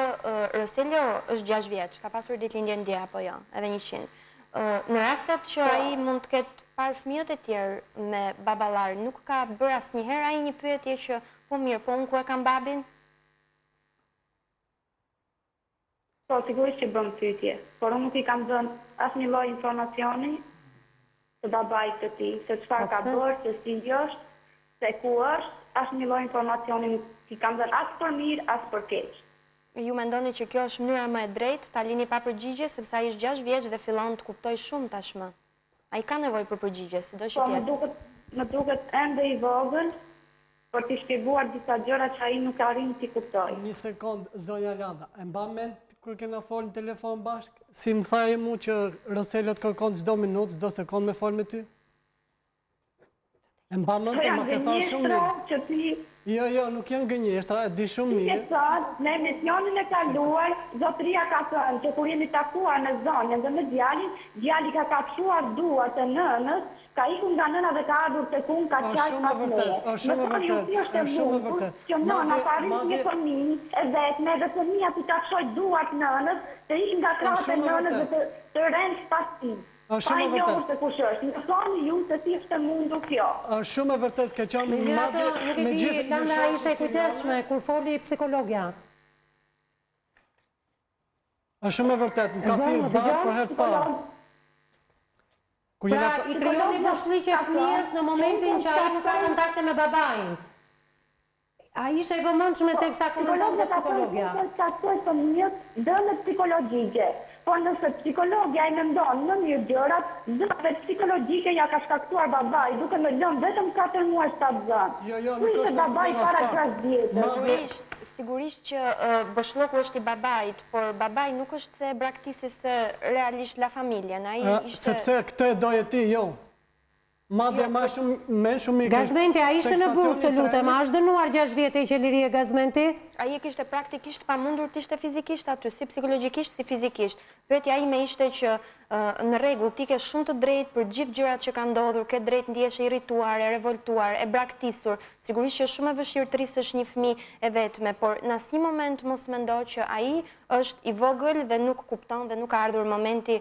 Roselio është 6 vjeç, ka pasur ditëlindjen dje apo jo, edhe 100. Në rastet që ai mund të ketë parë fëmijët e tjerë me baballar, nuk ka bërë asnjëherë ai një pyetje që po mirë, po unë ku e kam babin? Po, sigurisht që bëm pyetje, por unë nuk i kam dhënë asnjë lloj informacioni të babait të tij, se çfarë ka bërë, se si është, se ku është, asnjë lloj informacioni nuk i kam dhënë as për mirë, as për keq. Ju mendoni që kjo është mënyra më e drejtë ta lini pa përgjigje, sepse ai është 6 vjeç dhe fillon të kuptojë shumë tashmë. Ai ka nevojë për përgjigje, sido që tjetë. Më duket ende i vogël për t'i shpjeguar disa gjëra që ai nuk arrin t'i kuptojë. Një sekond, zonja Landa, e mban mend kur kena folë në telefon bashkë, si më thaje mu që Roselio të kërkon çdo minutë, çdo sekond me folë me ty? E mban mend të më ke thënë shumë mirë. Jo, nuk janë gënjeshtra, e di shumë mirë. Në emisionin e kaluar, zotëria ka thënë që kur jemi takuar në zonjën dhe me djalin, djali ka kapshuar duart e nënës, ka ikur nga nëna dhe ka ardhur tek unë, ka qajtë pas meje. Është shumë e vërtet. Që nëna ka rritë një fëmijë e vetme dhe fëmija t'i kapshoj duart nënës, të ikin nga krahët e nënës dhe të rend pas tij. Shumë e vërtet. Se kush është, në thoni ju se si është mundur kjo. Shumë e vërtet ke qenë Nuk e di, Landa ishte e kujdesshme kur foli psikologja. Është shumë e vërtet, në ka Zonë, thirrë më barë dëgjon? për herë të parë. Kur Pra, jena i krijoni përshliqje fëmijës në momentin që ai nuk ka kontakte me babain. A ishe i vëmendshme tek sa komenton dhe psikologja? Shkaktoj fëmijës dëmet psikologjike. Po nëse psikologja i mendon në mirë gjërat, dëmet psikologjike ja ka shkaktuar babai, duke më lënë vetëm 4 muaj stabzan. Jo, Ku nuk ishte është babai as para pak. 6 vjetësh? Sigurisht që boshllëku është i babait, por babai nuk është se braktisës realisht la familjen. Ai ishte... Sepse këtë e doje ti, jo. Madje ma shumë i... Gazmenti, a ishte në burg të lutem, a është dënuar 6 vjetë e qeveria Gazmenti? Ai e kishte praktikisht pamundur të ishte fizikisht aty, si psikologjikisht, si fizikisht. Pyetja ime ishte që në rregull ti ke shumë të drejtë për gjithë gjërat që kanë ndodhur, ke drejtë ndihesh e irrituar, e revoltuar, e braktisur. Sigurisht që është shumë e vështirë të rrisësh një fëmijë e vetme, por në asnjë moment mos mendo që ai është i vogël dhe nuk kupton dhe nuk ka ardhur momenti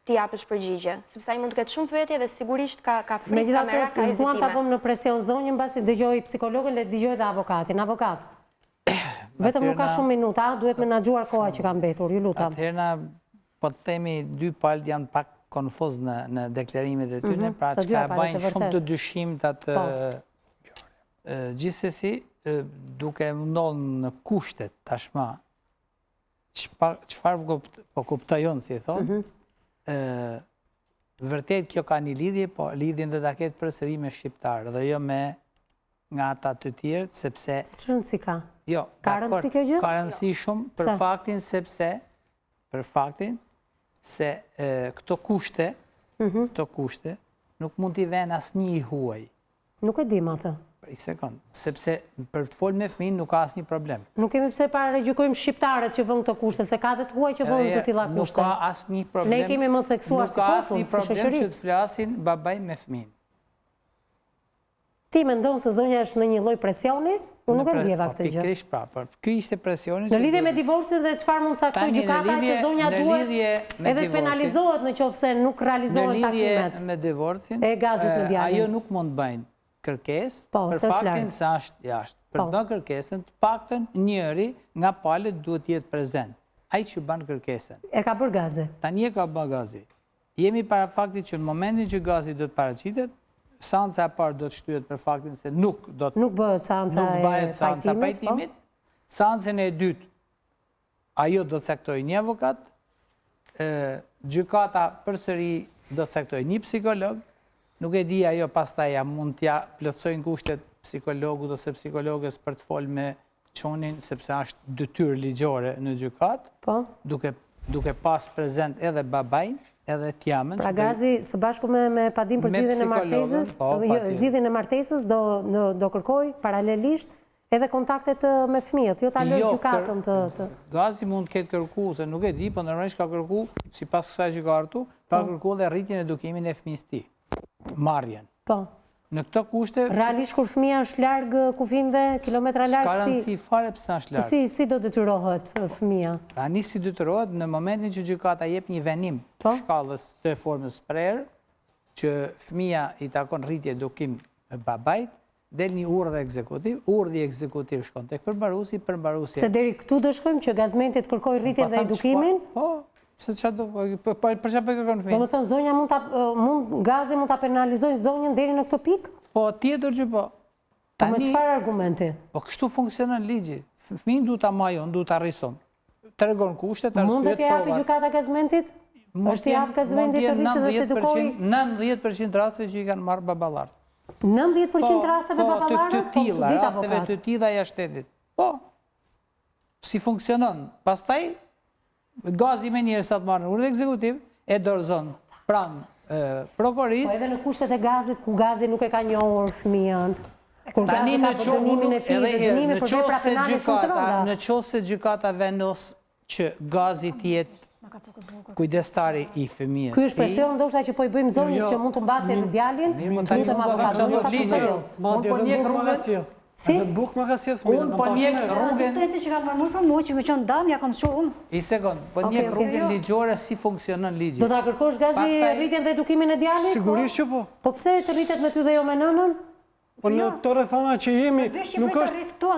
t'i japësh përgjigje, sepse ai mund të ketë shumë pyetje dhe sigurisht ka frikë, ka merak, ka Megjithatë, s'duam ta hezitime. vëmë në presion zonjën, mbasi dëgjoj psikologën, le dëgjoj dhe avokatin. Avokat. Vetëm nuk ka shumë minuta, duhet menaxhuar koha që ka mbetur, ju lutem. Atëherë po të themi dy palët janë pak konfuz në deklarimet e tyre, pra të që dyja ka palët, bajnë e shumë të vërtet. dyshim të atë... Gjithsesi, duke mundohen në kushtet tashma, çfarë po kuptojon, si e thonë, vërtet kjo ka një lidhje, po lidhjen dhe ta ketë përsëri me shqiptarë, dhe jo me nga ata të tjerë, sepse... Që rëndësi ka? Jo, Ka rëndësi kjo gjë? Ka rëndësi shumë për faktin sepse, për faktin se këto kushte nuk mund t'i venë asnjë i huaj. Nuk e dim atë. I sekond, sepse për të folë me fëmijën nuk ka asnjë problem. Nuk kemi pse paralegjykojmë shqiptarët që vënë këto kushte, se ka dhe të huaj që vënë të tilla kushte. Nuk ka asnjë problem. Ne kemi më theksuar si popull, si Nuk ka asnjë problem shoqëri. që të flasin babai me fëmijën. Ti mendon se zonja është në një lloj presioni? Unë nuk e ndjeva këtë gjë. Pikërisht pra, por ky ishte presioni. Në lidhje me divorcin dhe çfarë mund caktoj gjykata që zonja duhet edhe penalizohet nëse nuk realizohen takimet. Në lidhje me divorcin, e Gazit me djalin. ajo nuk mund bëjnë kërkesë për se është faktin larg. se është jashtë. Për të bërë kërkesën, të paktën njëri nga palët duhet jetë prezent. Ai që bën kërkesën. E ka bërë Gazi. Tani e ka bërë Gazi. Jemi para faktit që në momentin që Gazi do të paraqitet, seanca e parë do të shtyhet për faktin se nuk bëhet seanca e pajtimit. Seancën e dytë, ajo do të caktojë një avokat, gjykata përsëri do të caktojë një psikolog. Nuk e di ajo pastaj a mund t'ja plotësojnë kushtet psikologut ose psikologës për të folë me çonin, sepse është detyrë ligjore në gjykat, duke pas prezent edhe babajn, edhe t'jamën. Pra Gazi, së bashku me padim për zgjidhjen e martesës, zgjidhjen e martesës do kërkoj paralelisht edhe kontaktet me fëmijët, jo ta lë gjykatën të... Gazi mund të ketë kërku, se nuk e di, po normalisht ka kërku, sipas kësaj që ka hartu, ka kërku dhe rritjen e edukimin e fëmijës ti. Marrjen. Po. Në këto kushte... Realisht kur fëmija është largë kufimve, kilometra largë, s'ka rëndësi fare pëse është largë. Si do detyrohet fëmija? Ani si detyrohet në momentin që gjykata jep një venim shkallës të formës prerë, që fëmija i takon rritje edukim babait, del një urdhë ekzekutiv, urdhë ekzekutiv shkon tek përmbaruesi. Se deri këtu do shkojmë që Gazmentit kërkoj rritjen dhe edukimin? Po. Se që do, për që për kërkon fëmijë? Do më thënë, zonja Gazi mund të penalizojnë zonjën deri në këto pikë? Po, tjetër që po. Po me qëfar argumenti? Po, kështu funksionon ligji. Fëmijën du të majon, du të arrison. Të regon kushtet, të mund të t'japi gjykata Gazmentit? është t'japi Gazmentit të rrisë dhe të edukoj? 90% rasteve që i kanë marrë babalartë. 90% rasteve babalartë? Po, të tilla, rasteve të tilla ja shtetit. Po, si funksionon. Pastaj, Gazi me njerë sa të marrë në urdhë ekzekutiv, e dorëzon pranë prokurorisë. Po edhe në kushtet e Gazit, ku Gazi nuk e ka njohur fëmijën, kur Gazi ka për dënimin e tij dhe dënimin për vepra penale shumë të rënda. Në qoftë se gjykata vendos që Gazi të jetë kujdestari i fëmijës. Ky është presion ndoshta që po i bëjmë zonjës që mund të mbasë edhe djalin, lutem avokat, nuk ka shumë serioz. Madje edhe nuk më ka sjell. Edhe buk më ka sjell fëmijën. Unë po njek rrugën. Asistenci që ka marrë për mua që më qenë dam, ja kam shumë. I sekond, po njek rrugën ligjore si funksionon ligji. Do ta kërkosh Gazi rritjen dhe edukimin e djalit? Sigurisht që po. Po pse të rritet me ty dhe jo me nënën? Po në këto rrethana që jemi, nuk është... Këto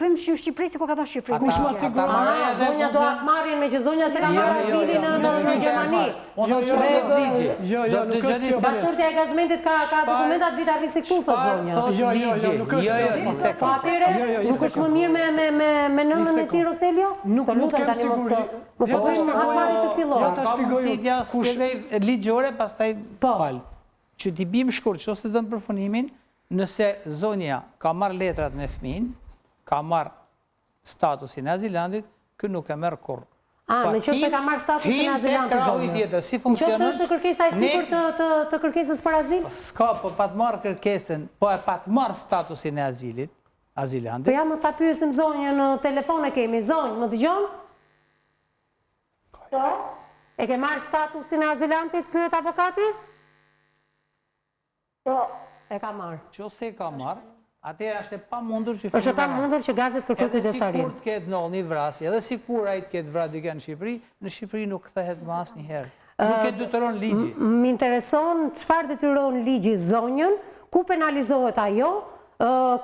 bëjmë Shqipëri si ku ka thënë Shqipëri. Kush ma siguron? Zonja do atë marrin me që zonja se ka marrë azilin në Gjermani. Nuk është kjo. Bashkëshortja e gazmentit ka dokumentat vita rrisi këtu, thot zonja. Nuk është. Po atyre, nuk është më mirë me nënën e ti, Roselio? Nuk kem siguri. Mos po bëjmë atë marrit të këtij lloji. Ja ta shpjegoj kush ligjore, pastaj fal. Që t'i bim shkurt, që ose të dëmë përfunimin, nëse zonja ka marrë letrat me fëmin, ka marrë statusin e azilantit, kë nuk e merë kur. Në qëfë se ka marrë statusin e azilantit, zonja? Si Në funksionon? qëfë se është kërkesa e sipër të kërkesës për azil? S'ka, po pa të marrë kërkesën, po e pa të marrë statusin e azilit, azilantit. Po ja më ta pyesim zonjë në telefon e kemi. Zonjë, më dëgjon? E ke marrë statusin e azilantit, pyet avokati? E ka marrë. Qose e ka marrë, atëherë është e pamundur që Është e pamundur që gazet kërkoj kujdestarin. Edhe sikur të ketë ndodhur një vrasje, edhe sikur ai të ketë vrarë dikën në Shqipëri nuk kthehet më asnjëherë. Nuk e detyron ligji. Më intereson çfarë detyron ligji zonjën, ku penalizohet ajo,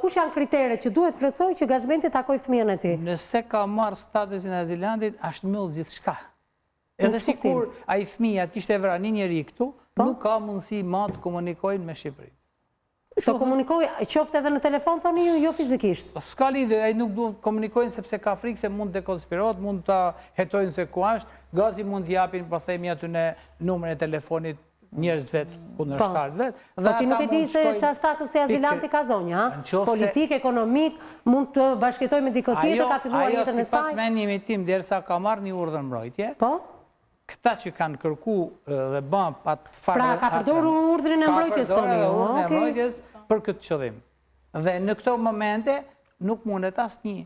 kush janë kriteret që duhet plotësoj që gazmenti takoj fëmijën e tij. Nëse ka marrë statusin e azilantit, është mbyll gjithçka. Edhe sikur ai fëmia të kishte vrarë një njerëz këtu, nuk ka mundësi ma të komunikojnë me Shqipërinë. Të komunikoj, qofte edhe në telefon, thoni ju, jo fizikisht. S'ka lidhje, ai nuk duhet komunikojnë sepse ka frikë se mund të konspirohet, mund të hetojnë se ku është, gazi mund t'japin, po themi aty në numrin e telefonit njerëz vetë, kundërshtar vetë. Po ti nuk e di se çfarë statusi azilanti ka zonja, politik, ekonomik, mund të bashkëtoj me dikë tjetër, ka filluar jetën e saj. Ajo sipas menimit tim, derisa ka marrë një urdhër mbrojtje. Po? Këta që kanë kërku dhe bën pat farë... Pra, ka përdorur urdhrin e mbrojtjes toni. Ka përdorur urdhrin e mbrojtjes për këtë qëllim. Dhe në këto momente nuk mundet asnjë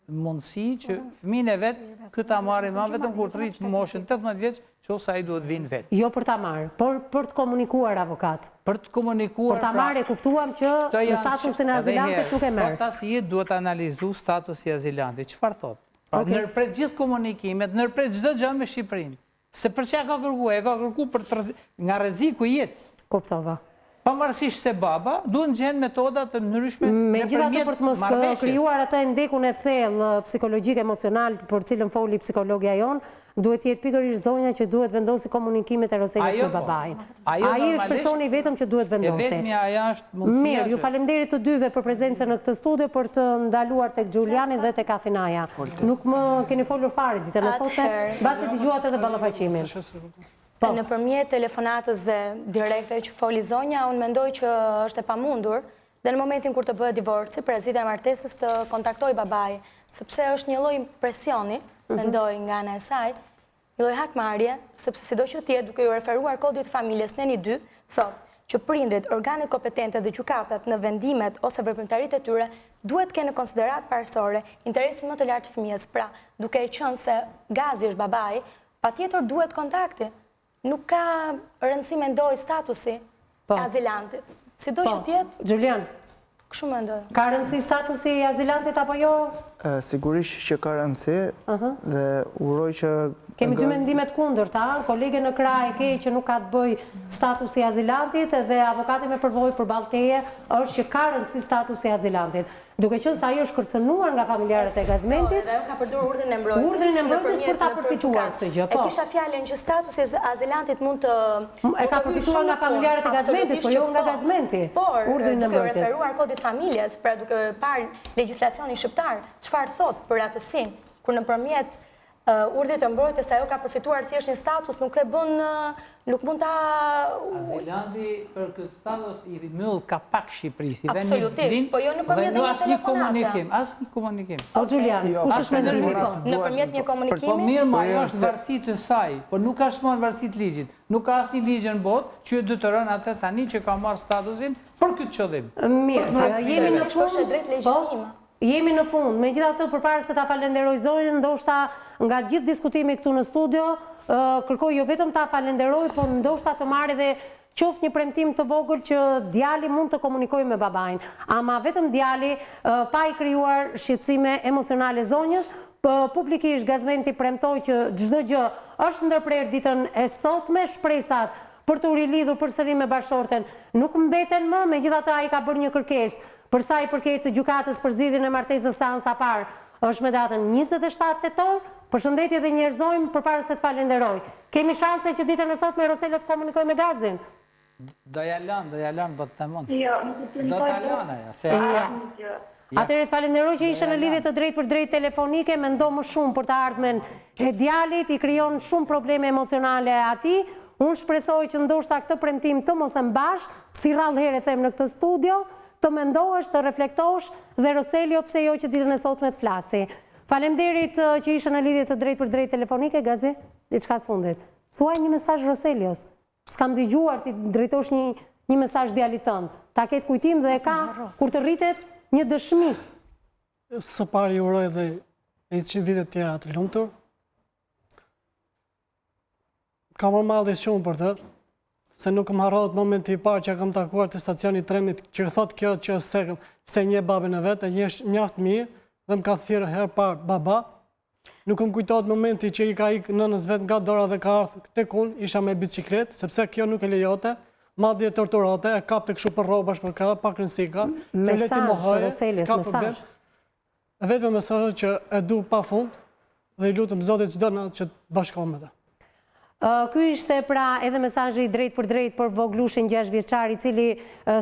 mundësi që fëmijën e vet këta marrin më vetëm kur të rritë në moshën 18 vjeç, që ose ai duhet vinë vet. Jo për ta marrë, por për të komunikuar avokat. Për të komunikuar. Për ta marrë e kuptuam që në statusin e azilantit nuk e merr. Po tasi duhet analizu statusi i azilantit. Çfarë thotë? Nërpret gjithë komunikimet, nërpret çdo gjë me Shqipërinë. Se për çka ka kërkuar? E ka kërkuar nga rreziku i jetës. Kuptova. Pavarësisht se baba duhet gjenë metoda të ndryshme megjithatë për të mos krijuar atë ndekun e thellë psikologjik emocional për cilën foli psikologja jon, duhet jetë pikërisht zonja që duhet vendosi komunikimet e Roselës me babain. Ai është personi vetëm që duhet vendosi. E vetmja ajo është mundësia. Mirë, ju falemnderit të dyve për prezencën në këtë studio për të ndaluar tek Xhuliani dhe tek Athinaja. Nuk më keni folur fare ditën e sotme, mbasi dëgjuat edhe ballafaqimin. Nëpërmjet telefonatës dhe direkte që foli zonja, unë mendoj që është e pamundur dhe në momentin kur të bëhet divorci, prezidja e martesës të kontaktoj babaj, sepse është një lloj presioni, mendoj nga ana e saj, një lloj hakmarrje, sepse sido që tjetë duke ju referuar kodit familjes në 1-2, thotë që prindrit, organet kompetente dhe gjykatat në vendimet ose veprimtaritë e tyre duhet të kenë në konsiderat parësore interesin më të lartë të fëmijës. Pra, duke e qenë se gazi është babai, patjetër duhet kontakti. Nuk ka rëndësi mendoj statusi e azilantit. Sido që tjetë... Xhulian, kështu mendoj. Ka rëndësi statusi i azilantit apo jo? Sigurisht që ka rëndësi dhe uroj që... Kemi dy mendimet kundërta, kolege në krah e ke që nuk ka të bëj statusi i azilantit dhe avokati me përvojë përballë teje është që ka rëndësi statusi i azilantit. Duke qenë se ai është kërcënuar nga familjarët e gazmentit, dhe ajo ka përdorur urdhrin e mbrojtjes. Urdhrin e mbrojtjes për ta përfituar këtë gjë, po. E kisha fjalën që statusi i azilantit mund të e ka përfituar nga familjarët e gazmentit, po jo nga gazmenti. Urdhrin e mbrojtjes. Duke referuar kodit familjes, pra duke parë legjislacionin shqiptar, çfarë thot për atësinë, kur nëpërmjet urdhrit të mbrojtjes ajo ka përfituar thjesht një status, nuk e bën, nuk mund ta... Azilanti për këtë status i myll ka pak Shqipërisë. Absolutisht, po jo nëpërmjet një telefonate. Asnjë komunikim. O Xhulian, kush është mendimi po? Nëpërmjet një komunikimi? Po mirë, ma ajo është varësi të saj, po nuk ka shmon varësi të ligjit. Nuk ka asnjë ligj në botë që detyron atë tani që ka marrë statusin për këtë qëllim. Mirë, jemi në fund, megjithatë përpara se ta falenderoj zonjën, ndoshta nga gjithë diskutimi këtu në studio, kërkoj jo vetëm ta falenderoj, por ndoshta të marrë edhe qoftë një premtim të vogël që djali mund të komunikojë me babain. Ama vetëm djali, pa i krijuar shqetësime emocionale zonjës, publikisht gazmenti premtoi që çdo gjë është ndërprer ditën e sotme, shpresat për të rilidhur përsëri me bashorten, nuk mbeten më, megjithatë ai ka bërë një kërkesë për sa i përket të gjykatës për zgjidhjen e martesës seanca parë, është me datën 27 tetor. Përshëndetje dhe njerëzojmë përpara se të falenderoj. Kemi shanse që ditën e sotme Rosela të komunikojë me Gazin? Do ja lën, po të mund. Jo, Do ta lën ajo, se Atëherë të falenderoj që ishe në lidhje të drejtë për drejtë telefonike, mendo më shumë për të ardhmen e djalit, i krijon shumë probleme emocionale atij. Unë shpresoj që ndoshta këtë premtim të mos e mbash, si rrallë herë them në këtë studio, të mendohesh, të reflektosh dhe Roselio pse jo që ditën e sotme të flasi. Faleminderit që ishe në lidhje të drejtë për drejtë telefonike, Gazi, diçka të fundit. Thuaj një mesazh Roselios. S'kam dëgjuar ti drejtosh një mesazh djalit tënd. Ta ketë kujtim dhe e ka kur të rritet një dëshmi. Së pari uroj dhe e që vitet tjera të lumtur. Kam mërmalli shumë për të, se nuk më harrohet momenti i parë që kam takuar të stacioni tremit, që thot kjo që se një babën e vetë, një mjaft mirë, dhe më ka thirrë herë parë baba. Nuk më kujtohet momenti që i ka ikë nënës vetë nga dora dhe ka ardhur tek unë, isha me bicikletë, sepse kjo nuk e lejote, madje e torturote, e kapte kështu për rrobash për krah, pa rëndësika. Mesazh, Roselios, mesazh. Vetëm mesazh që e du pafund dhe i lutem Zotit çdo natë që të bashkohem me të. Ky ishte pra edhe mesazhi i drejt për drejt për voglushin 6 vjeçar i cili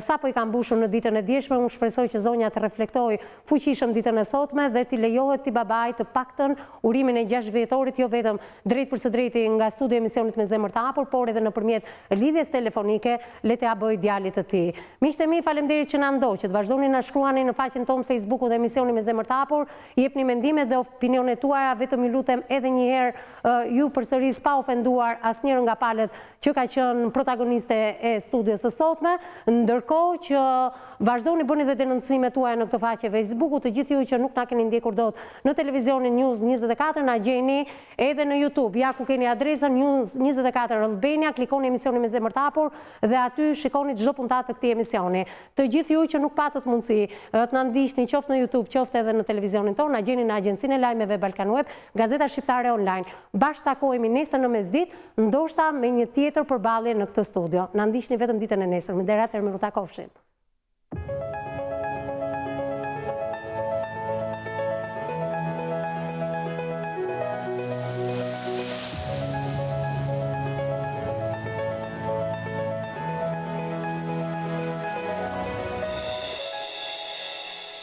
sapo i ka mbushur në ditën e djeshme. Unë shpresoj që zonja të reflektoj fuqishëm ditën e sotme dhe t'i lejohet ti babait të paktën urimin e 6 vjetorit, jo vetëm drejt për së drejti nga studio emisionit Me Zemër të Hapur, por edhe nëpërmjet lidhjes telefonike, le t'ia bëj djalit të tij. Miqtë e mi, faleminderit që na ndoqët. Vazhdoni na shkruani në faqen tonë Facebook dhe emisionin Me Zemër të Hapur, jepni mendimet dhe opinionet tuaja, vetëm ju lutem edhe një herë ju përsëris pa ofenduar asnjërin nga palët që ka qenë protagoniste e studios së sotme, ndërkohë që vazhdoni bëni dhe denoncimet tuaja në këtë faqe Facebooku. Të gjithë ju që nuk na keni ndjekur dot në televizionin News 24, na gjeni edhe në YouTube. Ja ku keni adresën News 24 Albania, klikoni emisionin Me Zemër të Hapur dhe aty shikoni çdo puntat të këtij emisioni. Të gjithë ju që nuk patët mundësi të na ndiqni qoftë në YouTube, qoftë edhe në televizionin tonë, na gjeni në agjencinë e lajmeve Balkan Web, Gazeta Shqiptare Online. Bashkëtakohemi nesër në mesditë, ndoshta me një tjetër përballje në këtë studio. Na ndiqni vetëm ditën e nesër. Më deri atëherë, miru takofshim.